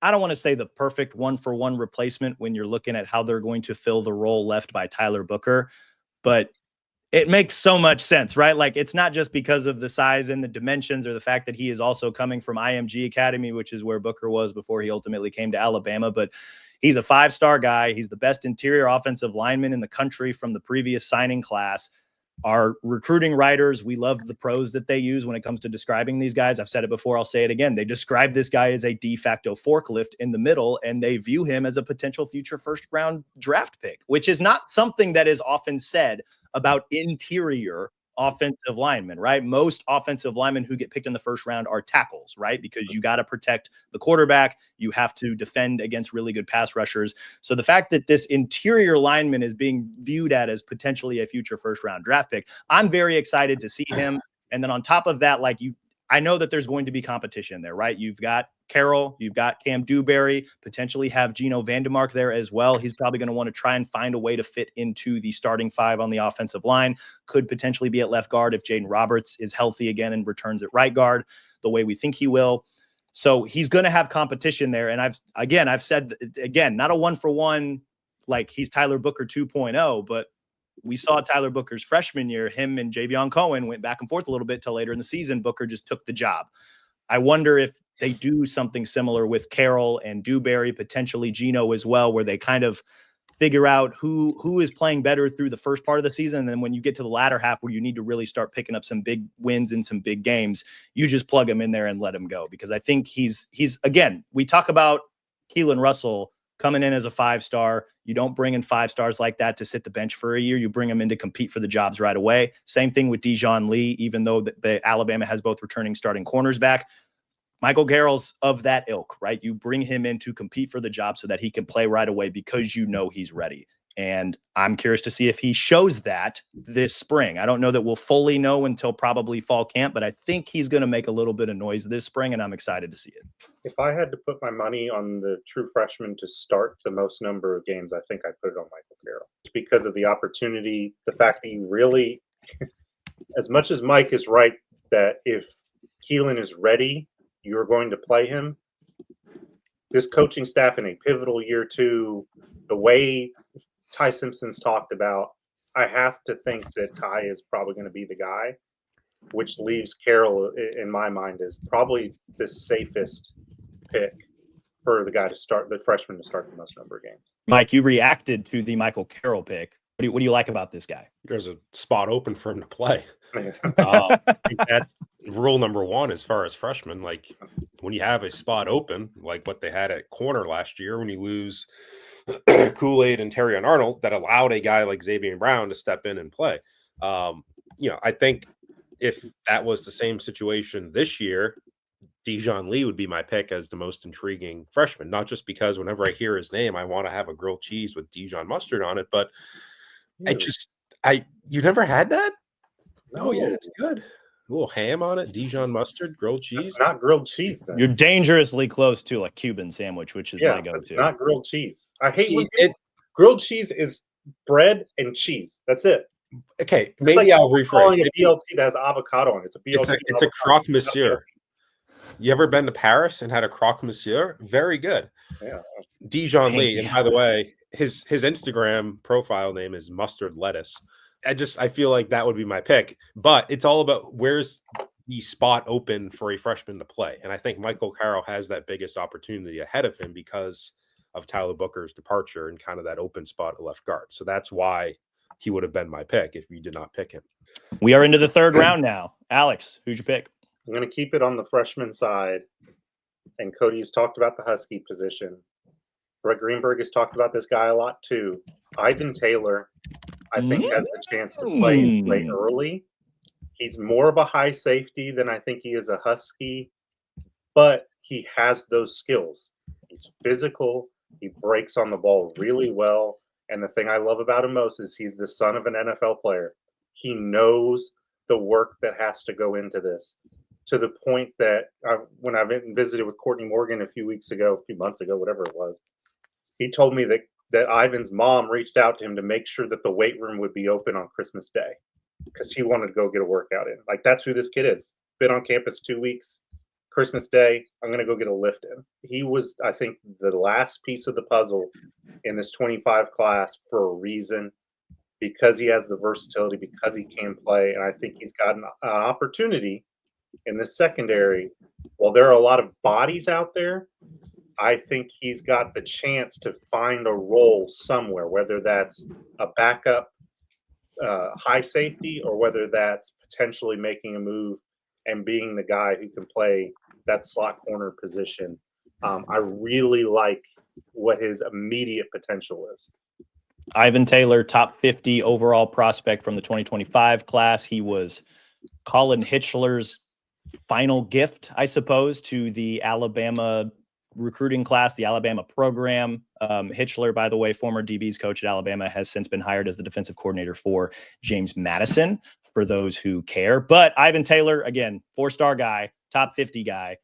I don't want to say the perfect one-for-one replacement when you're looking at how they're going to fill the role left by Tyler Booker, but it makes so much sense, right? Like, it's not just because of the size and the dimensions or the fact that he is also coming from IMG Academy, which is where Booker was before he ultimately came to Alabama, but he's a 5-star guy. He's the best interior offensive lineman in the country from the previous signing class. Our recruiting writers, we love the prose that they use when it comes to describing these guys. I've said it before, I'll say it again. They describe this guy as a de facto forklift in the middle, and they view him as a potential future first-round draft pick, which is not something that is often said about interior offensive linemen, right? Most offensive linemen who get picked in the first round are tackles, right? Because you got to protect the quarterback. You have to defend against really good pass rushers. So the fact that this interior lineman is being viewed at as potentially a future first round draft pick, I'm very excited to see him. And then on top of that, I know that there's going to be competition there, right? You've got Carroll, you've got Cam Dewberry, potentially have Geno Vandemark there as well. He's probably going to want to try and find a way to fit into the starting 5 on the offensive line. Could potentially be at left guard if Jaden Roberts is healthy again and returns at right guard the way we think he will. So he's going to have competition there. And I've said, again, not a one-for-one, like he's Tyler Booker 2.0, but we saw Tyler Booker's freshman year, him and Javion Cohen went back and forth a little bit till later in the season. Booker just took the job. I wonder if they do something similar with Carroll and Dewberry, potentially Geno as well, where they kind of figure out who is playing better through the first part of the season. And then when you get to the latter half where you need to really start picking up some big wins in some big games, you just plug him in there and let him go. Because I think he's again, we talk about Keelan Russell coming in as a 5-star. You don't bring in 5 stars like that to sit the bench for a year. You bring them in to compete for the jobs right away. Same thing with Dijon Lee, even though the Alabama has both returning starting corners back. Michael Carroll's of that ilk, right? You bring him in to compete for the job so that he can play right away because you know he's ready. And I'm curious to see if he shows that this spring. I don't know that we'll fully know until probably fall camp, but I think he's going to make a little bit of noise this spring, and I'm excited to see it. If I had to put my money on the true freshman to start the most number of games, I think I'd put it on Michael Carroll. Just because of the opportunity, the fact that you really, as much as Mike is right that if Keelan is ready, you're going to play him. This coaching staff in a pivotal year 2, the way Ty Simpson's talked about, I have to think that Ty is probably going to be the guy, which leaves Carroll, in my mind, as probably the safest pick for the freshman to start the most number of games. Mike, you reacted to the Michael Carroll pick. What do you like about this guy? There's a spot open for him to play. I think that's rule number 1 as far as freshmen. Like, when you have a spot open, like what they had at corner last year, when you lose Kool-Aid and Terrion Arnold, that allowed a guy like Xavier Brown to step in and play. I think if that was the same situation this year, Dijon Lee would be my pick as the most intriguing freshman, not just because whenever I hear his name, I want to have a grilled cheese with Dijon mustard on it, but you never had that? No. Oh yeah, it's good. A little ham on it, Dijon mustard, grilled cheese. It's not grilled cheese then. You're dangerously close to a Cuban sandwich, which is my go-to. It's not grilled cheese. I hate when grilled cheese is bread and cheese. That's it. Okay, maybe I'll rephrase. A BLT that has avocado on it. It's a BLT. It's a croque monsieur. You ever been to Paris and had a croque monsieur? Very good. Yeah. Dijon Lee, and by the way, his Instagram profile name is Mustard Lettuce. I feel like that would be my pick, but it's all about where's the spot open for a freshman to play. And I think Michael Carroll has that biggest opportunity ahead of him because of Tyler Booker's departure and kind of that open spot at left guard. So that's why he would have been my pick if you did not pick him. We are into the 3rd round now. Alex, who's your pick? I'm going to keep it on the freshman side. And Cody's talked about the Husky position. Brett Greenberg has talked about this guy a lot too. Ivan Taylor, I think, has the chance to play early. He's more of a high safety than I think he is a Husky, but he has those skills. He's physical. He breaks on the ball really well. And the thing I love about him most is he's the son of an NFL player. He knows the work that has to go into this, to the point that when I went and visited with Courtney Morgan a few months ago, whatever it was, he told me that Ivan's mom reached out to him to make sure that the weight room would be open on Christmas Day because he wanted to go get a workout in. Like, that's who this kid is. Been on campus 2 weeks. Christmas Day, I'm going to go get a lift in. He was, I think, the last piece of the puzzle in this 25 class for a reason, because he has the versatility, because he can play. And I think he's got an opportunity in the secondary. While there are a lot of bodies out there, I think he's got the chance to find a role somewhere, whether that's a backup high safety or whether that's potentially making a move and being the guy who can play that slot corner position. I really like what his immediate potential is. Ivan Taylor, top 50 overall prospect from the 2025 class. He was Colin Hitchler's final gift, I suppose, to the Alabama recruiting class, the Alabama program. Hitchler, by the way, former DB's coach at Alabama, has since been hired as the defensive coordinator for James Madison, for those who care. But Ivan Taylor, again, 4-star guy, top 50 guy,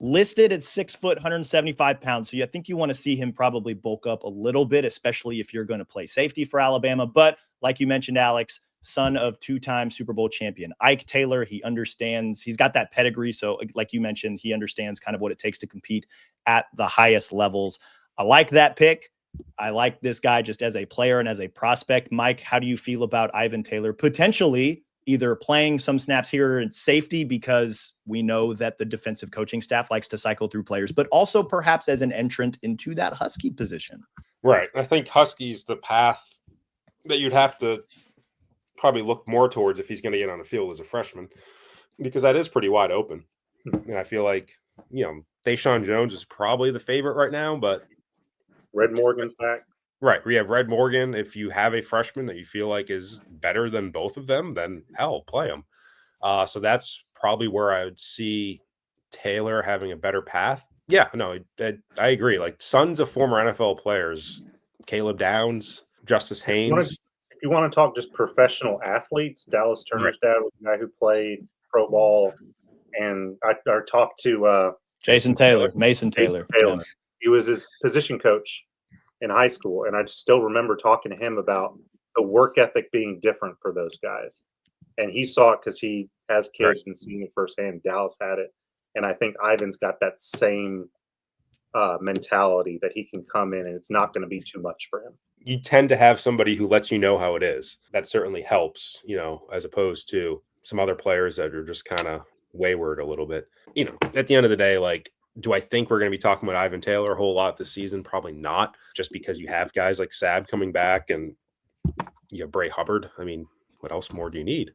listed at 6 foot, 175 pounds. So I think you want to see him probably bulk up a little bit, especially if you're going to play safety for Alabama. But like you mentioned, Alex, son of 2-time Super Bowl champion Ike Taylor, he understands, he's got that pedigree. So like you mentioned, he understands kind of what it takes to compete at the highest levels. I like that pick. I like this guy just as a player and as a prospect. Mike, how do you feel about Ivan Taylor potentially either playing some snaps here in safety, because we know that the defensive coaching staff likes to cycle through players, but also perhaps as an entrant into that Husky position? Right. I think Husky's the path that you'd have to probably look more towards if he's going to get on the field as a freshman, because that is pretty wide open. And I feel like, Deshaun Jones is probably the favorite right now, but Red Morgan's back. Right. We have Red Morgan. If you have a freshman that you feel like is better than both of them, then hell, play them. So that's probably where I would see Taylor having a better path. Yeah, no, I agree. Like, sons of former NFL players, Caleb Downs, Justice Haynes. If you want to talk just professional athletes, Dallas Turner's dad was a guy who played pro ball. And I talked to Mason Taylor. Yeah. He was his position coach in high school, and I still remember talking to him about the work ethic being different for those guys. And he saw it because he has kids and seen it firsthand. Dallas had it, and I think Ivan's got that same mentality that he can come in and it's not going to be too much for him. You tend to have somebody who lets you know how it is. That certainly helps, as opposed to some other players that are just kind of wayward a little bit. At the end of the day, like, do I think we're going to be talking about Ivan Taylor a whole lot this season? Probably not, just because you have guys like Sab coming back and you have Bray Hubbard. I mean, what else more do you need?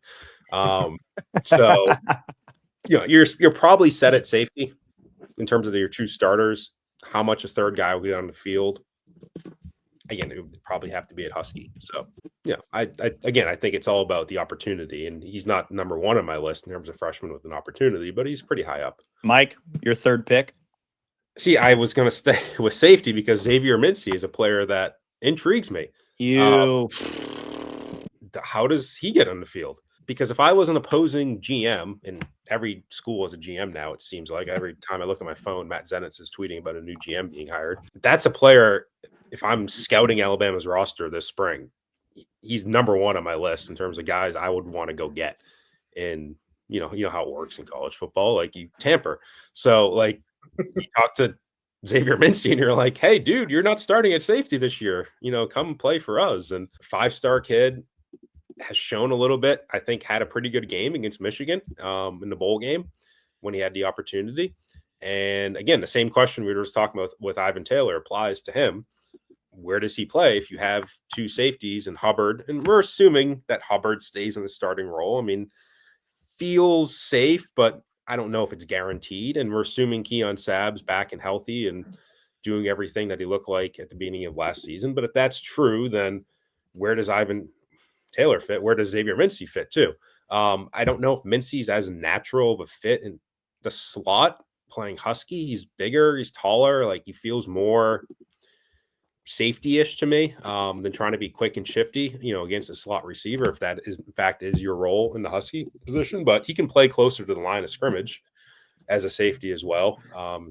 So, you're probably set at safety in terms of your two starters. How much a third guy will get on the field? Again, it would probably have to be at Husky. So, I think it's all about the opportunity, and he's not number one on my list in terms of freshmen with an opportunity, but he's pretty high up. Mike, your third pick? See, I was going to stay with safety because Xavier Mincy is a player that intrigues me. How does he get on the field? Because if I was an opposing GM, and every school is a GM now, it seems like every time I look at my phone, Matt Zenitz is tweeting about a new GM being hired. That's a player. If I'm scouting Alabama's roster this spring, he's number one on my list in terms of guys I would want to go get. And you know how it works in college football, like you tamper. So like you talk to Xavier Mincy and you're like, hey dude, you're not starting at safety this year. Come play for us. And 5-star kid has shown a little bit, I think had a pretty good game against Michigan in the bowl game when he had the opportunity. And again, the same question we were just talking about with Ivan Taylor applies to him. Where does he play if you have two safeties and Hubbard? And we're assuming that Hubbard stays in the starting role. I mean, feels safe, but I don't know if it's guaranteed. And we're assuming Keon Sabb's back and healthy and doing everything that he looked like at the beginning of last season. But if that's true, then where does Ivan Taylor fit? Where does Xavier Mincy fit too? I don't know if Mincy's as natural of a fit in the slot playing Husky. He's bigger, he's taller, like he feels more safety-ish to me than trying to be quick and shifty, against a slot receiver, if that is in fact is your role in the Husky position. But he can play closer to the line of scrimmage as a safety as well.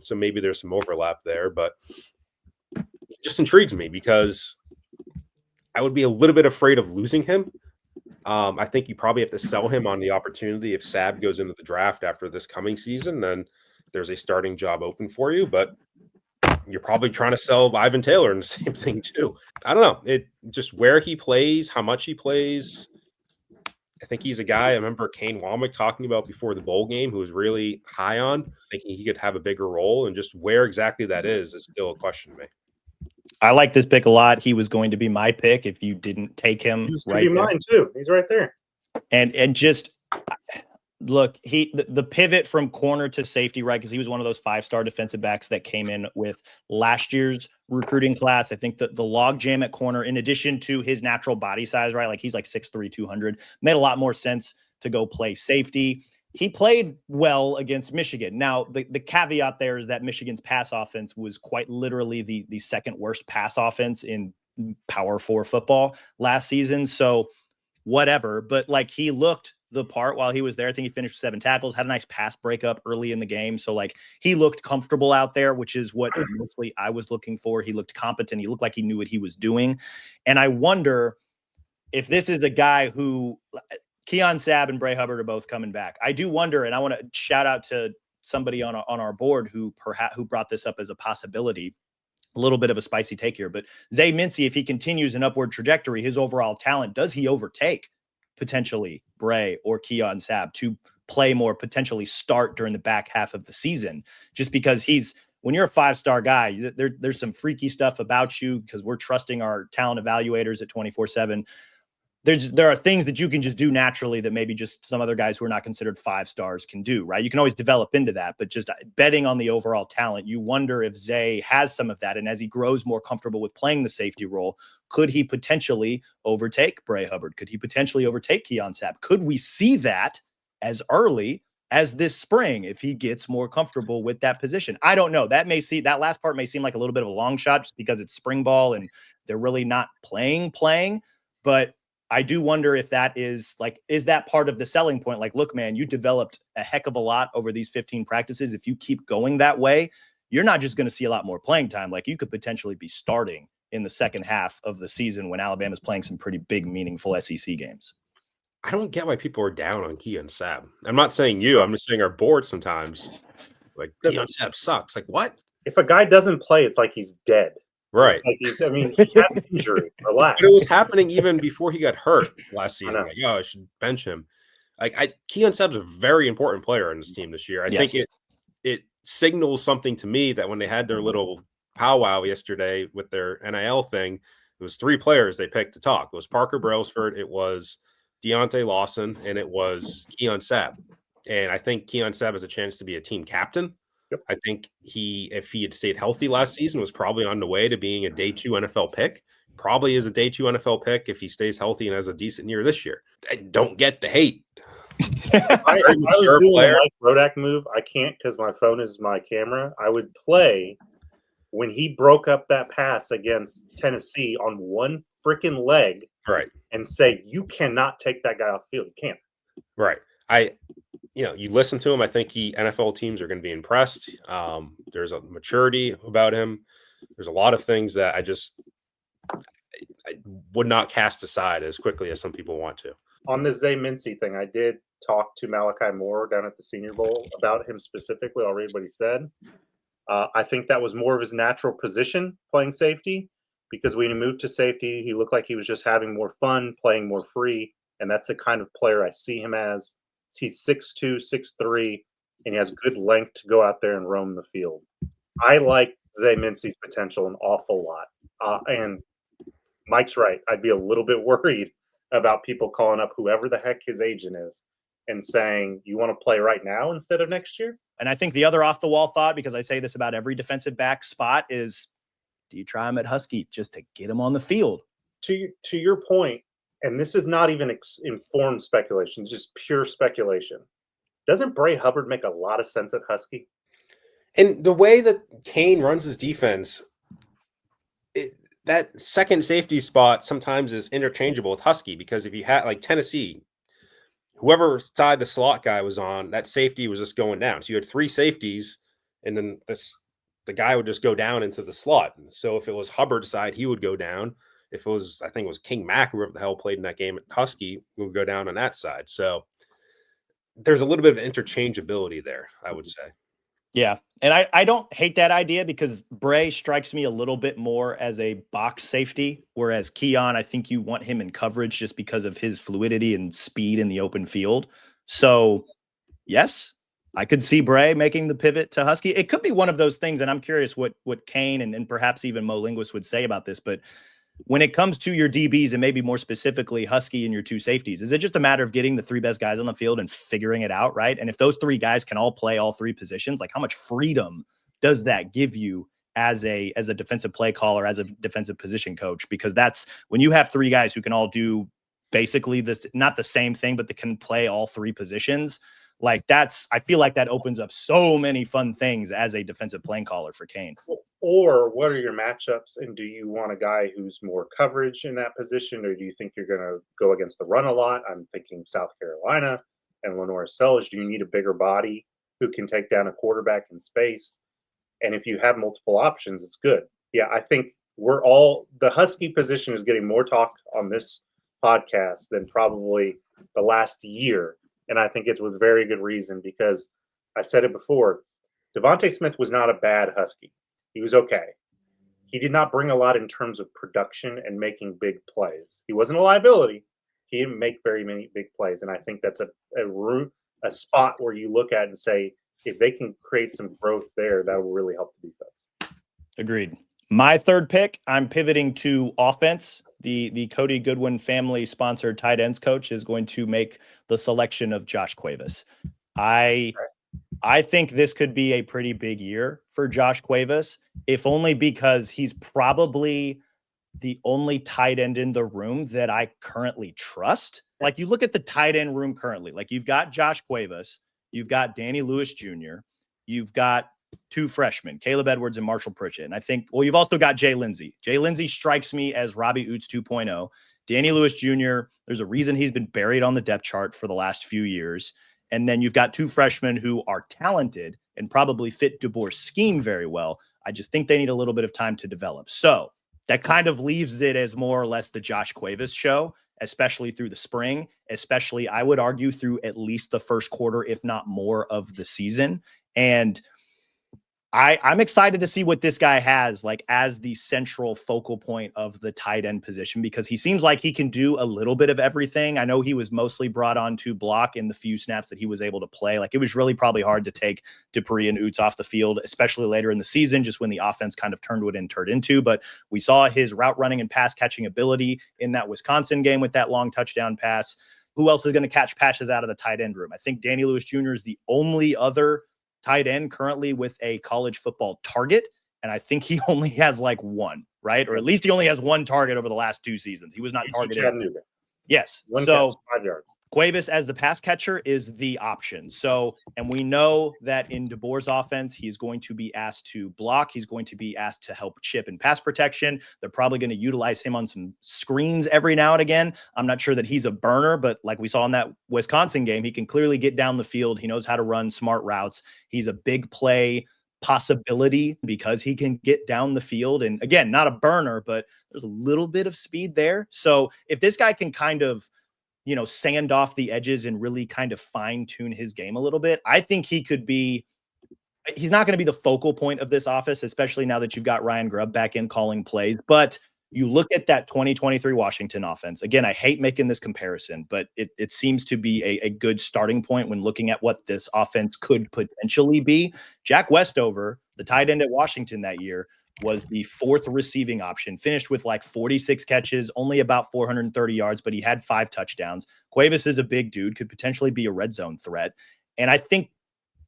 So maybe there's some overlap there, but it just intrigues me because I would be a little bit afraid of losing him. I think you probably have to sell him on the opportunity. If Sab goes into the draft after this coming season, then there's a starting job open for you. But you're probably trying to sell Ivan Taylor and the same thing too. I don't know. It just where he plays, how much he plays. I think he's a guy I remember Kane Womack talking about before the bowl game who was really high on, thinking he could have a bigger role. And just where exactly that is still a question to me. I like this pick a lot. He was going to be my pick if you didn't take him. He's right there. Mine too. He's right there. And just look, the pivot from corner to safety, right? Because he was one of those 5-star defensive backs that came in with last year's recruiting class. I think that the log jam at corner, in addition to his natural body size, right? Like he's like 6'3", 200, made a lot more sense to go play safety. He played well against Michigan. Now, the caveat there is that Michigan's pass offense was quite literally the second worst pass offense in Power 4 football last season. So whatever, but like he looked the part while he was there. I think he finished 7 tackles, had a nice pass breakup early in the game. So like he looked comfortable out there, which is what mostly I was looking for. He looked competent. He looked like he knew what he was doing. And I wonder if this is a guy who Keon Sabb and Bray Hubbard are both coming back. I do wonder, and I want to shout out to somebody on our board who brought this up as a possibility. A little bit of a spicy take here, but Zay Mincy, if he continues an upward trajectory, his overall talent, does he overtake potentially Bray or Keon Sabb to play more, potentially start during the back half of the season? Just because when you're a 5-star guy, there's some freaky stuff about you because we're trusting our talent evaluators at 24/7. There are things that you can just do naturally that maybe just some other guys who are not considered 5 stars can do, right? You can always develop into that, but just betting on the overall talent, you wonder if Zay has some of that. And as he grows more comfortable with playing the safety role, could he potentially overtake Bray Hubbard? Could he potentially overtake Keon Sabb? Could we see that as early as this spring if he gets more comfortable with that position? I don't know. That last part may seem like a little bit of a long shot just because it's spring ball and they're really not playing, but I do wonder if that is that part of the selling point? Like, look, man, you developed a heck of a lot over these 15 practices. If you keep going that way, you're not just going to see a lot more playing time. Like you could potentially be starting in the second half of the season when Alabama's playing some pretty big, meaningful SEC games. I don't get why people are down on Keon Sabb. I'm not saying you. I'm just saying our board sometimes. Like, Keon Sabb sucks. Like, what? If a guy doesn't play, it's like he's dead. Right. Like he had an injury. Relax. But it was happening even before he got hurt last season. Like, I should bench him. Keon Sabb's a very important player on this team this year. I think it signals something to me that when they had their little powwow yesterday with their NIL thing, it was 3 players they picked to talk. It was Parker Brailsford, it was Deontay Lawson, and it was Keon Sabb. And I think Keon Sabb has a chance to be a team captain. Yep. I think if he had stayed healthy last season, was probably on the way to being a day 2 NFL pick. Probably is a day 2 NFL pick if he stays healthy and has a decent year this year. I don't get the hate. I was doing the Mike Rodak move. I can't because my phone is my camera. I would play when he broke up that pass against Tennessee on one freaking leg, right? And say you cannot take that guy off the field. You can't. Right. You listen to him. I think NFL teams are going to be impressed. There's a maturity about him. There's a lot of things that I would not cast aside as quickly as some people want to. On the Zay Mincy thing, I did talk to Malachi Moore down at the Senior Bowl about him specifically. I'll read what he said. I think that was more of his natural position playing safety because when he moved to safety, he looked like he was just having more fun, playing more free. And that's the kind of player I see him as. He's 6'2", 6'3", and he has good length to go out there and roam the field. I like Zay Mincy's potential an awful lot. And Mike's right. I'd be a little bit worried about people calling up whoever the heck his agent is and saying, you want to play right now instead of next year? And I think the other off-the-wall thought, because I say this about every defensive back spot, is do you try him at Husky just to get him on the field? To your point, and this is not even informed speculation, it's just pure speculation. Doesn't Bray Hubbard make a lot of sense at Husky? And the way that Kane runs his defense, that second safety spot sometimes is interchangeable with Husky, because if you had like Tennessee, whoever side the slot guy was on, that safety was just going down. So you had three safeties, and then the guy would just go down into the slot. So if it was Hubbard's side, he would go down. If it was, I think it was King Mack, whoever the hell played in that game at Husky, would go down on that side. So there's a little bit of interchangeability there, I would say. Yeah. And I don't hate that idea, because Bray strikes me a little bit more as a box safety, whereas Keon, I think you want him in coverage just because of his fluidity and speed in the open field. So, yes, I could see Bray making the pivot to Husky. It could be one of those things, and I'm curious what Kane and perhaps even Mo Linguist would say about this, but when it comes to your DBs, and maybe more specifically Husky and your two safeties, is it just a matter of getting the three best guys on the field and figuring it out, right? And if those three guys can all play all three positions, like how much freedom does that give you as a defensive play caller, as a defensive position coach? Because that's when you have three guys who can all do basically this, not the same thing, but they can play all three positions. Like I feel like that opens up so many fun things as a defensive playing caller for Kane. Or what are your matchups? And do you want a guy who's more coverage in that position, or do you think you're going to go against the run a lot? I'm thinking South Carolina and Lenore Selge. Do you need a bigger body who can take down a quarterback in space? And if you have multiple options, it's good. Yeah, I think the Husky position is getting more talk on this podcast than probably the last year. And I think it's with very good reason, because I said it before, Devontae Smith was not a bad Husky. He was okay. He did not bring a lot in terms of production and making big plays. He wasn't a liability. He didn't make very many big plays. And I think that's a spot where you look at and say, if they can create some growth there, that will really help the defense. Agreed. My third pick, I'm pivoting to offense. The Cody Goodwin family sponsored tight ends coach is going to make the selection of Josh Cuevas. I think this could be a pretty big year for Josh Cuevas, if only because he's probably the only tight end in the room that I currently trust. Like, you look at the tight end room currently, like you've got Josh Cuevas, you've got Danny Lewis Jr., you've got two freshmen, Caleb Edwards and Marshall Pritchett. And I think, well, you've also got Jay Lindsey. Jay Lindsey strikes me as Robbie Oots 2.0. Danny Lewis Jr., there's a reason he's been buried on the depth chart for the last few years. And then you've got two freshmen who are talented and probably fit DeBoer's scheme very well. I just think they need a little bit of time to develop. So that kind of leaves it as more or less the Josh Cuevas show, especially through the spring, especially I would argue through at least the first quarter, if not more, of the season. And I'm excited to see what this guy has like as the central focal point of the tight end position, because he seems like he can do a little bit of everything. I know he was mostly brought on to block in the few snaps that he was able to play. Like, it was really probably hard to take Dupree and Oots off the field, especially later in the season, just when the offense kind of turned what it turned into. But we saw his route running and pass catching ability in that Wisconsin game with that long touchdown pass. Who else is going to catch passes out of the tight end room? I think Danny Lewis Jr. is the only other tight end currently with a college football target. And I think he only has like one, right? Or at least he only has one target over the last two seasons. He was not targeted. Yes. So 5 yards. Cuevas as the pass catcher is the option. So, and we know that in DeBoer's offense, he's going to be asked to block. He's going to be asked to help chip and pass protection. They're probably going to utilize him on some screens every now and again. I'm not sure that he's a burner, but like we saw in that Wisconsin game, he can clearly get down the field. He knows how to run smart routes. He's a big play possibility because he can get down the field. And again, not a burner, but there's a little bit of speed there. So if this guy can kind of, sand off the edges and really kind of fine tune his game a little bit, I think he could be, he's not going to be the focal point of this office, especially now that you've got Ryan Grubb back in calling plays. But you look at that 2023 Washington offense. Again, I hate making this comparison, but it seems to be a good starting point when looking at what this offense could potentially be. Jack Westover, the tight end at Washington that year, was the fourth receiving option, finished with like 46 catches, only about 430 yards, but he had 5 touchdowns. Cuevas is a big dude, could potentially be a red zone threat. And I think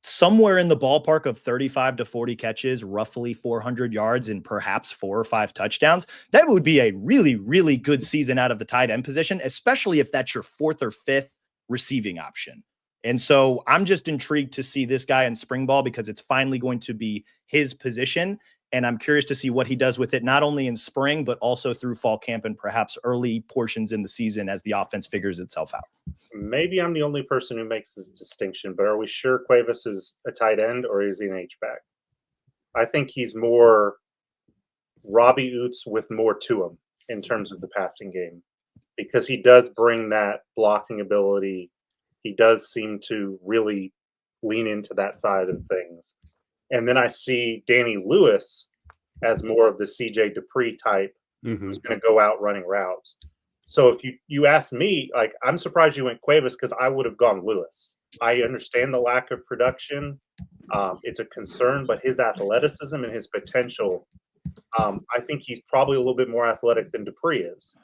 somewhere in the ballpark of 35 to 40 catches, roughly 400 yards, and perhaps 4 or 5 touchdowns, that would be a really, really good season out of the tight end position, especially if that's your 4th or 5th receiving option. And so I'm just intrigued to see this guy in spring ball because it's finally going to be his position. And I'm curious to see what he does with it, not only in spring, but also through fall camp and perhaps early portions in the season as the offense figures itself out. Maybe I'm the only person who makes this distinction, but are we sure Cuevas is a tight end or is he an H-back? I think he's more Robbie Oots with more to him in terms of the passing game because he does bring that blocking ability. He does seem to really lean into that side of things. And then I see Danny Lewis as more of the CJ Dupree type who's going to go out running routes. So if you ask me, like, I'm surprised you went Cuevas because I would have gone Lewis. I understand the lack of production. It's a concern, but his athleticism and his potential, I think he's probably a little bit more athletic than Dupree is.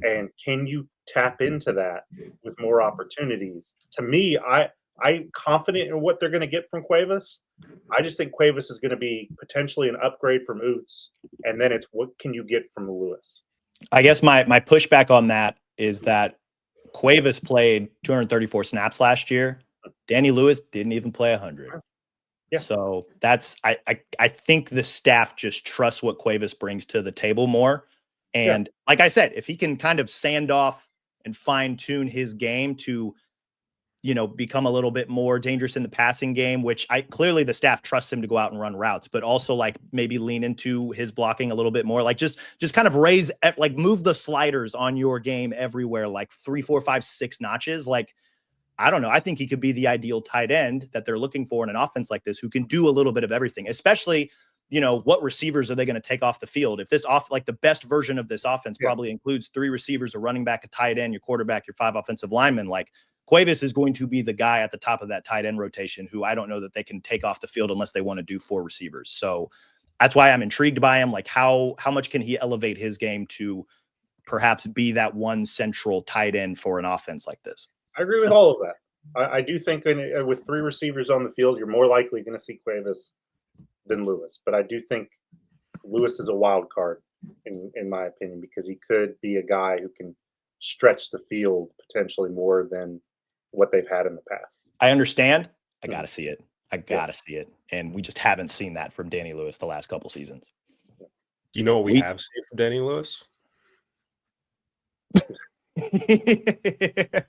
And can you tap into that with more opportunities? To me, I'm confident in what they're going to get from Cuevas. I just think Cuevas is going to be potentially an upgrade from Oots, and then it's what can you get from Lewis? I guess my pushback on that is that Cuevas played 234 snaps last year. Danny Lewis didn't even play 100. Yeah. So that's I think the staff just trusts what Cuevas brings to the table more. And like I said, if he can kind of sand off and fine tune his game to, become a little bit more dangerous in the passing game, which clearly the staff trusts him to go out and run routes, but also like maybe lean into his blocking a little bit more, like just kind of move the sliders on your game everywhere, like 3, 4, 5, 6 notches. Like, I don't know. I think he could be the ideal tight end that they're looking for in an offense like this, who can do a little bit of everything, especially, what receivers are they going to take off the field? If this the best version of this offense probably includes 3 receivers, a running back, a tight end, your quarterback, your 5 offensive linemen, like Cuevas is going to be the guy at the top of that tight end rotation who I don't know that they can take off the field unless they want to do 4 receivers. So that's why I'm intrigued by him. Like how much can he elevate his game to perhaps be that one central tight end for an offense like this? I agree with all of that. I do think with 3 receivers on the field, you're more likely going to see Cuevas than Lewis. But I do think Lewis is a wild card, in my opinion, because he could be a guy who can stretch the field potentially more than what they've had in the past. I understand. I got to see it. I got to see it. And we just haven't seen that from Danny Lewis the last couple seasons. Do you know what we have seen from Danny Lewis?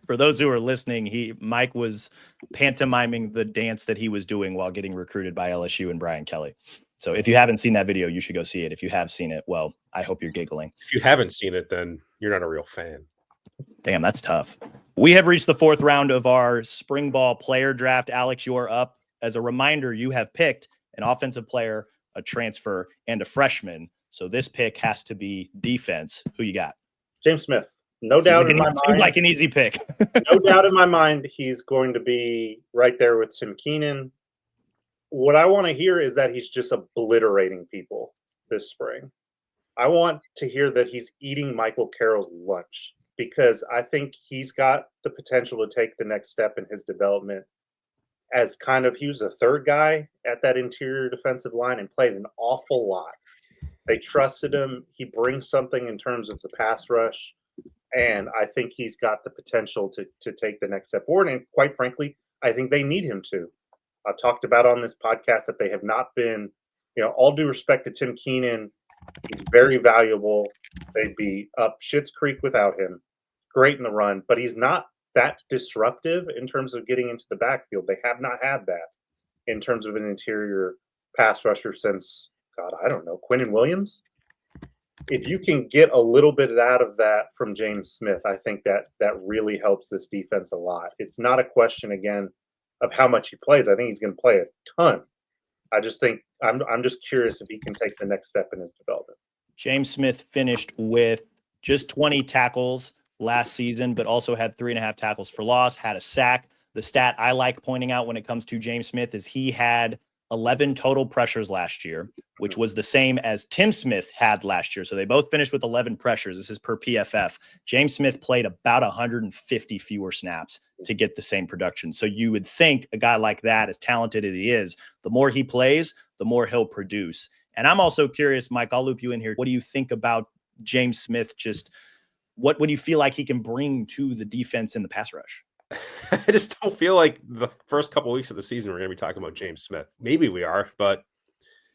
For those who are listening, Mike was pantomiming the dance that he was doing while getting recruited by LSU and Brian Kelly. So if you haven't seen that video, you should go see it. If you have seen it, well, I hope you're giggling. If you haven't seen it, then you're not a real fan. Damn, that's tough. We have reached the 4th round of our spring ball player draft. Alex, you're up. As a reminder, you have picked an offensive player, a transfer, and a freshman. So this pick has to be defense. Who you got? James Smith. No doubt in my mind. Seems like an easy pick. No doubt in my mind, he's going to be right there with Tim Keenan. What I want to hear is that he's just obliterating people this spring. I want to hear that he's eating Michael Carroll's lunch because I think he's got the potential to take the next step in his development as he was a 3rd guy at that interior defensive line and played an awful lot. They trusted him. He brings something in terms of the pass rush. And I think he's got the potential to take the next step forward. And quite frankly, I think they need him to. I've talked about on this podcast that they have not been, all due respect to Tim Keenan, he's very valuable. They'd be up Schitt's Creek without him. Great in the run, but he's not that disruptive in terms of getting into the backfield. They have not had that in terms of an interior pass rusher since, God, I don't know, Quinnen Williams. If you can get a little bit out of that from James Smith, I think that really helps this defense a lot. It's not a question, again, of how much he plays. I think he's going to play a ton. I just think I'm just curious if he can take the next step in his development. James Smith finished with just 20 tackles last season, but also had 3.5 tackles for loss, had a sack. The stat I like pointing out when it comes to James Smith is he had 11 total pressures last year, which was the same as Tim Smith had last year. So they both finished with 11 pressures. This is per PFF. James Smith played about 150 fewer snaps to get the same production. So you would think a guy like that, as talented as he is, the more he plays, the more he'll produce. And I'm also curious, Mike, I'll loop you in here. What do you think about James Smith? Just what do you feel like he can bring to the defense in the pass rush? I just don't feel like the first couple of weeks of the season we're going to be talking about James Smith. Maybe we are, but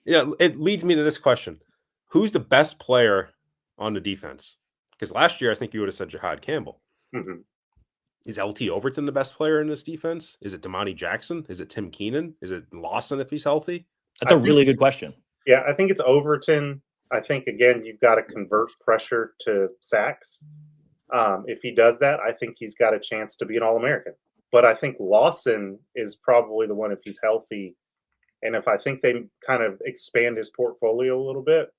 it leads me to this question: who's the best player on the defense? Because last year I think you would have said Jahad Campbell. Mm-hmm. Is LT Overton the best player in this defense? Is it Damani Jackson? Is it Tim Keenan? Is it Lawson if he's healthy? That's a really good question. Yeah, I think it's Overton. I think, again, you've got to convert pressure to sacks. If he does that, I think he's got a chance to be an All-American. But I think Lawson is probably the one if he's healthy. And if I think they kind of expand his portfolio a little bit,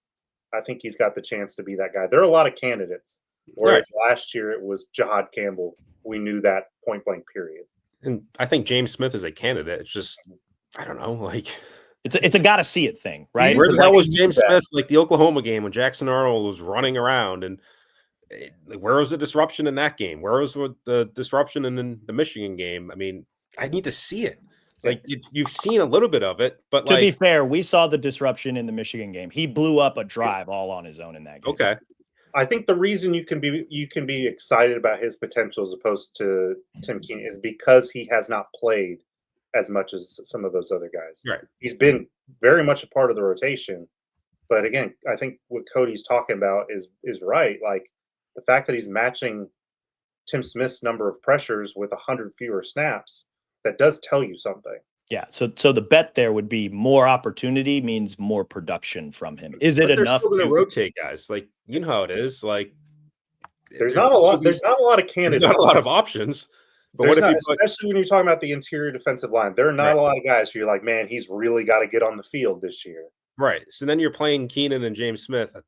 I think he's got the chance to be that guy. There are a lot of candidates, whereas last year it was Jahad Campbell. We knew that point blank period. And I think James Smith is a candidate. It's just, I don't know, like it's a gotta see it thing, right? Where the hell was James Smith like the Oklahoma game when Jackson Arnold was running around, and where was the disruption in that game? Where was the disruption in the Michigan game? I mean, I need to see it. Like you've seen a little bit of it, but to be fair, we saw the disruption in the Michigan game. He blew up a drive all on his own in that game. Okay. I think the reason you can be excited about his potential as opposed to Tim Keenan is because he has not played as much as some of those other guys. Right. He's been very much a part of the rotation, but again, I think what Cody's talking about is right. Like the fact that he's matching Tim Smith's number of pressures with 100 fewer snaps, that does tell you something. Yeah. So the bet there would be more opportunity means more production from him. Is it enough to rotate guys? Like, you know how it is. Like there's not a lot of candidates. There's not a lot of options. But what if especially when you're talking about the interior defensive line, there are not a lot of guys who you're like, man, he's really got to get on the field this year. Right. So then you're playing Keenan and James Smith a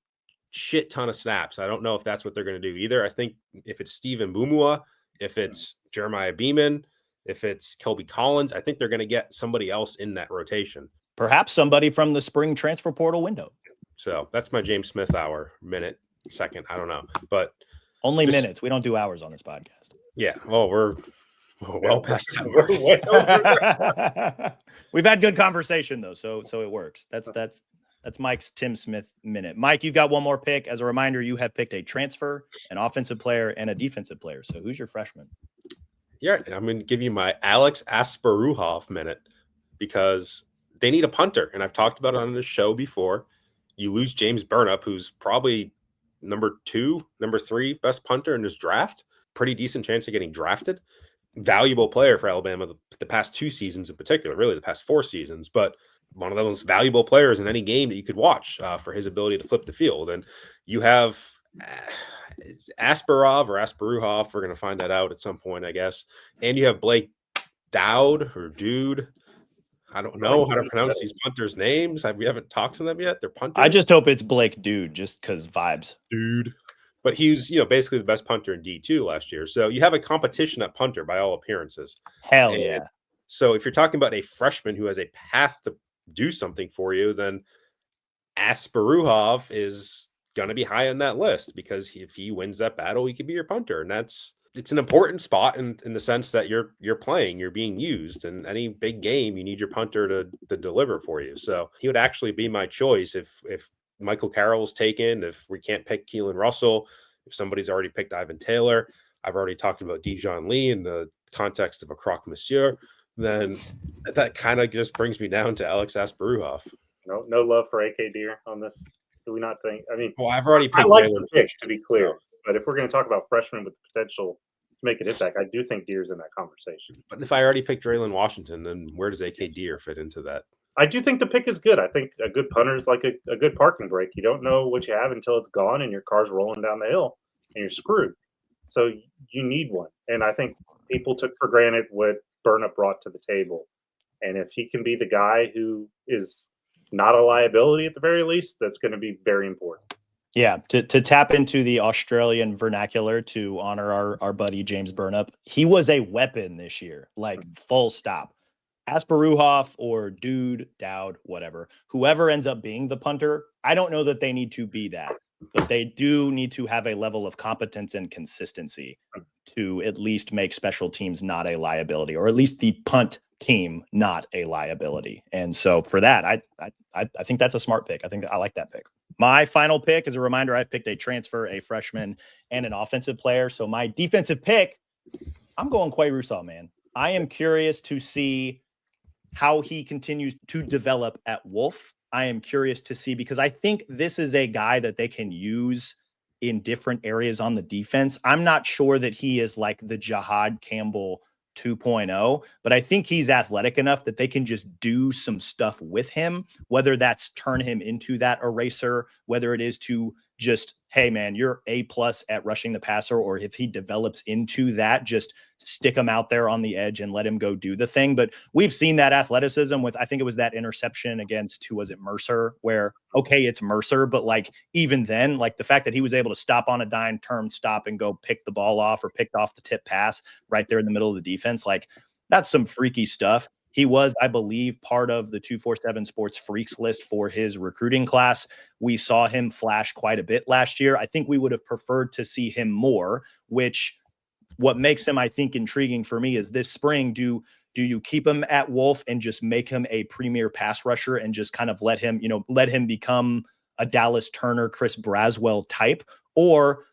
shit ton of snaps. I don't know if that's what they're going to do either. I think if it's Steven Bumua, if it's Jeremiah Beeman, if it's Kelby Collins, I think they're going to get somebody else in that rotation. Perhaps somebody from the spring transfer portal window. So that's my James Smith hour, minute, second. I don't know. But only minutes. We don't do hours on this podcast. Yeah. Well, we're well past that. We're way over. We've had good conversation though, so it works. That's Mike's Tim Smith minute. Mike, you've got one more pick. As a reminder, you have picked a transfer, an offensive player, and a defensive player. So who's your freshman? Yeah, I'm going to give you my Alex Asparuhov minute because they need a punter, and I've talked about it on this show before. You lose James Burnap, who's probably number 2, number 3 best punter in this draft. Pretty decent chance of getting drafted. Valuable player for Alabama the past 2 seasons in particular, really the past 4 seasons, but one of the most valuable players in any game that you could watch for his ability to flip the field. And you have Asparov or Asparuhov. We're going to find that out at some point, I guess. And you have Blake Dowd or Dude. I don't know how to pronounce these punters' names. We haven't talked to them yet. They're punters. I just hope it's Blake Dude, just because vibes. Dude. But he's, basically the best punter in D2 last year. So you have a competition at punter by all appearances. Hell yeah. So if you're talking about a freshman who has a path to do something for you, then Asparuhov is going to be high on that list because if he wins that battle, he could be your punter. And it's an important spot in the sense that you're playing, you're being used. And any big game, you need your punter to deliver for you. So he would actually be my choice if Michael Carroll's taken, if we can't pick Keelan Russell, if somebody's already picked Ivan Taylor. I've already talked about Dijon Lee in the context of a croque monsieur. Then that kind of just brings me down to Alex Asparuhov. No love for AK Deer on this. Do we not think? I mean, well, I've already picked. I like the pick, to be clear. But if we're going to talk about freshmen with the potential to make an impact, I do think Deer's in that conversation. But if I already picked Draylen Washington, then where does AK Deer fit into that? I do think the pick is good. I think a good punter is like a good parking brake. You don't know what you have until it's gone and your car's rolling down the hill and you're screwed. So you need one. And I think people took for granted what Burnap brought to the table. And if he can be the guy who is not a liability at the very least, that's going to be very important. Yeah, to tap into the Australian vernacular to honor our buddy James Burnap, he was a weapon this year, like full stop. Asparuhoff or Dude, Dowd, whatever, whoever ends up being the punter, I don't know that they need to be that, but they do need to have a level of competence and consistency to at least make special teams not a liability, or at least the punt team not a liability. And so for that, I think that's a smart pick. I think I like that pick. My final pick, as a reminder, I picked a transfer, a freshman, and an offensive player. So my defensive pick, I'm going Quay Russaw, man. I am curious to see how he continues to develop at Wolf. I am curious to see, because I think this is a guy that they can use in different areas on the defense. I'm not sure that he is like the Jahad Campbell 2.0, but I think he's athletic enough that they can just do some stuff with him, whether that's turn him into that eraser, whether it is to just, hey man, you're A+ at rushing the passer, or if he develops into that, just stick him out there on the edge and let him go do the thing. But we've seen that athleticism with, I think it was that interception against, who was it, Mercer, where, okay, it's Mercer, but like even then, like the fact that he was able to stop on a dime, turn, stop, and go pick the ball off, or picked off the tip pass right there in the middle of the defense, like that's some freaky stuff. He was, I believe, part of the 247 Sports Freaks list for his recruiting class. We saw him flash quite a bit last year. I think we would have preferred to see him more, which what makes him, I think, intriguing for me is this spring, do you keep him at Wolf and just make him a premier pass rusher and just kind of let him become a Dallas Turner, Chris Braswell type? Or,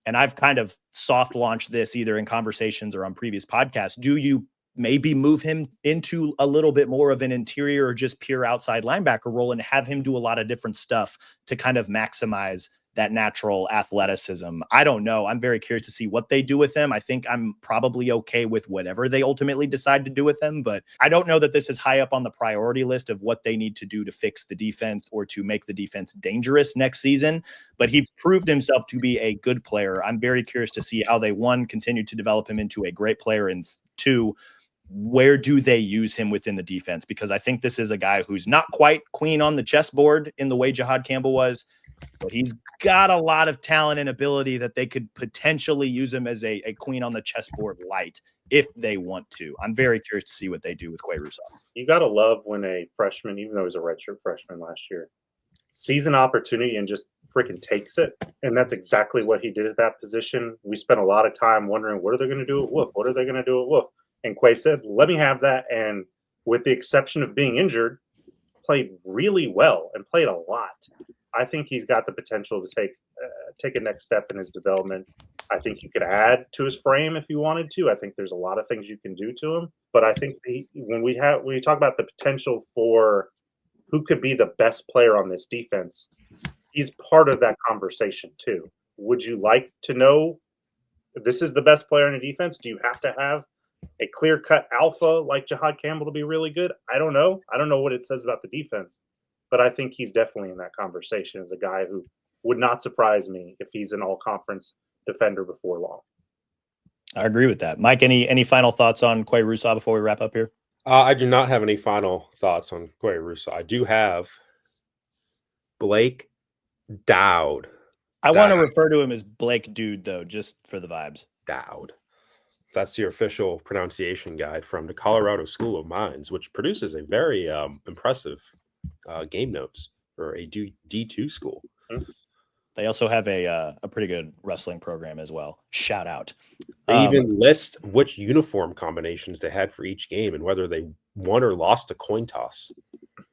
and I've kind of soft launched this either in conversations or on previous podcasts, do you maybe move him into a little bit more of an interior or just pure outside linebacker role and have him do a lot of different stuff to kind of maximize that natural athleticism? I don't know. I'm very curious to see what they do with him. I think I'm probably okay with whatever they ultimately decide to do with him, but I don't know that this is high up on the priority list of what they need to do to fix the defense or to make the defense dangerous next season. But he proved himself to be a good player. I'm very curious to see how they, one, continue to develop him into a great player, and two, where do they use him within the defense? Because I think this is a guy who's not quite queen on the chessboard in the way Jahad Campbell was, but he's got a lot of talent and ability that they could potentially use him as a queen on the chessboard light if they want to. I'm very curious to see what they do with Quay Russaw. You got to love when a freshman, even though he was a redshirt freshman last year, sees an opportunity and just freaking takes it. And that's exactly what he did at that position. We spent a lot of time wondering, what are they going to do at Wolf? What are they going to do at Wolf? And Quay said, let me have that. And with the exception of being injured, played really well and played a lot. I think he's got the potential to take a next step in his development. I think you could add to his frame if you wanted to. I think there's a lot of things you can do to him. But I think when you talk about the potential for who could be the best player on this defense, he's part of that conversation too. Would you like to know this is the best player in the defense? Do you have to have a clear-cut alpha like Jahad Campbell to be really good? I don't know. I don't know what it says about the defense, but I think he's definitely in that conversation as a guy who would not surprise me if he's an all-conference defender before long. I agree with that. Mike, any final thoughts on Quay Russaw before we wrap up here? I do not have any final thoughts on Quay Russaw. I do have Blake Dowd. I want to refer to him as Blake Dude, though, just for the vibes. Dowd. That's your official pronunciation guide from the Colorado School of Mines, which produces a very impressive game notes for a D2 school. They also have a pretty good wrestling program as well. Shout out. They even list which uniform combinations they had for each game and whether they won or lost a coin toss.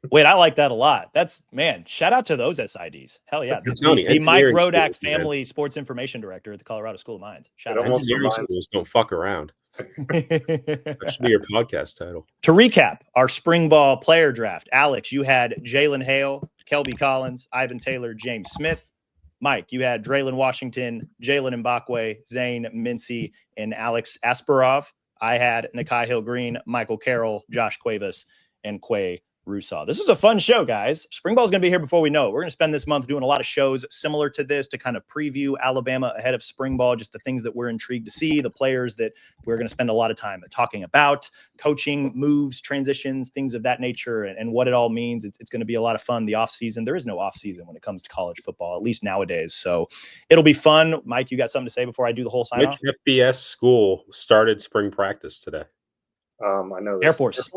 Wait, I like that a lot. That's, man, shout out to those SIDs. Hell yeah. The Mike Rodak family sports information director at the Colorado School of Mines. Shout out. Engineering schools don't fuck around. That should be your podcast title. To recap our spring ball player draft, Alex, you had Jalen Hale, Kelby Collins, Ivan Taylor, James Smith. Mike, you had Draylon Washington, Jalen Mbakwe, Zane Mincy, and Alex Asparov. I had Nakai Hill-Green, Michael Carroll, Josh Cuevas, and Quay Russaw. This is a fun show, guys. Spring ball is going to be here before we know it. We're going to spend this month doing a lot of shows similar to this to kind of preview Alabama ahead of spring ball, just the things that we're intrigued to see, the players that we're going to spend a lot of time talking about, coaching, moves, transitions, things of that nature, and what it all means. It's going to be a lot of fun. The offseason, there is no offseason when it comes to college football, at least nowadays. So it'll be fun. Mike, you got something to say before I do the whole sign off? Which FBS school started spring practice today? I know Air Force.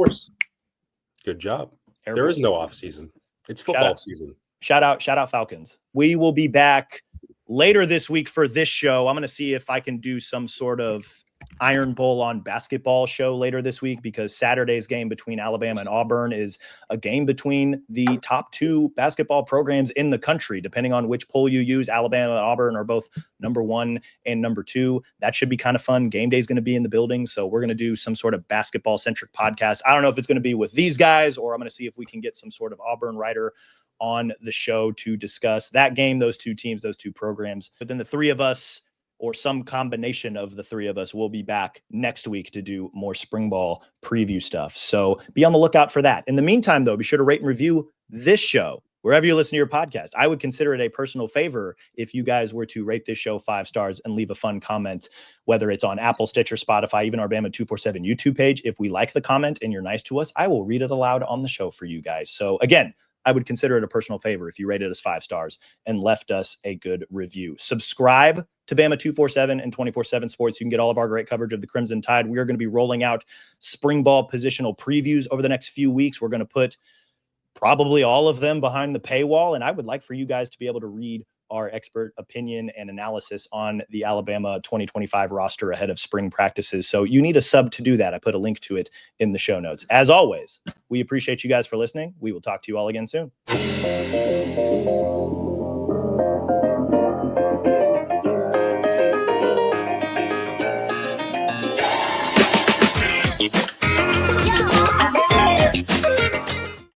Good job. Air There Force. is no off season. It's football season. Shout out Falcons. We will be back later this week for this show. I'm going to see if I can do some sort of Iron Bowl on basketball show later this week, because Saturday's game between Alabama and Auburn is a game between the top two basketball programs in the country. Depending on which poll you use, Alabama and Auburn are both number 1 and number 2. That should be kind of fun. Game day is going to be in the building, so we're going to do some sort of basketball-centric podcast. I don't know if it's going to be with these guys, or I'm going to see if we can get some sort of Auburn writer on the show to discuss that game, those two teams, those two programs. But then the three of us, or some combination of the three of us, will be back next week to do more spring ball preview stuff. So be on the lookout for that. In the meantime, though, be sure to rate and review this show wherever you listen to your podcast. I would consider it a personal favor if you guys were to rate this show 5 stars and leave a fun comment, whether it's on Apple, Stitcher, Spotify, even our Bama 247 YouTube page. If we like the comment and you're nice to us, I will read it aloud on the show for you guys. So again, I would consider it a personal favor if you rated us 5 stars and left us a good review. Subscribe to Bama 247 and 24/7 Sports. You can get all of our great coverage of the Crimson Tide. We are going to be rolling out spring ball positional previews over the next few weeks. We're going to put probably all of them behind the paywall, and I would like for you guys to be able to read our expert opinion and analysis on the Alabama 2025 roster ahead of spring practices. So you need a sub to do that. I put a link to it in the show notes. As always, we appreciate you guys for listening. We will talk to you all again soon.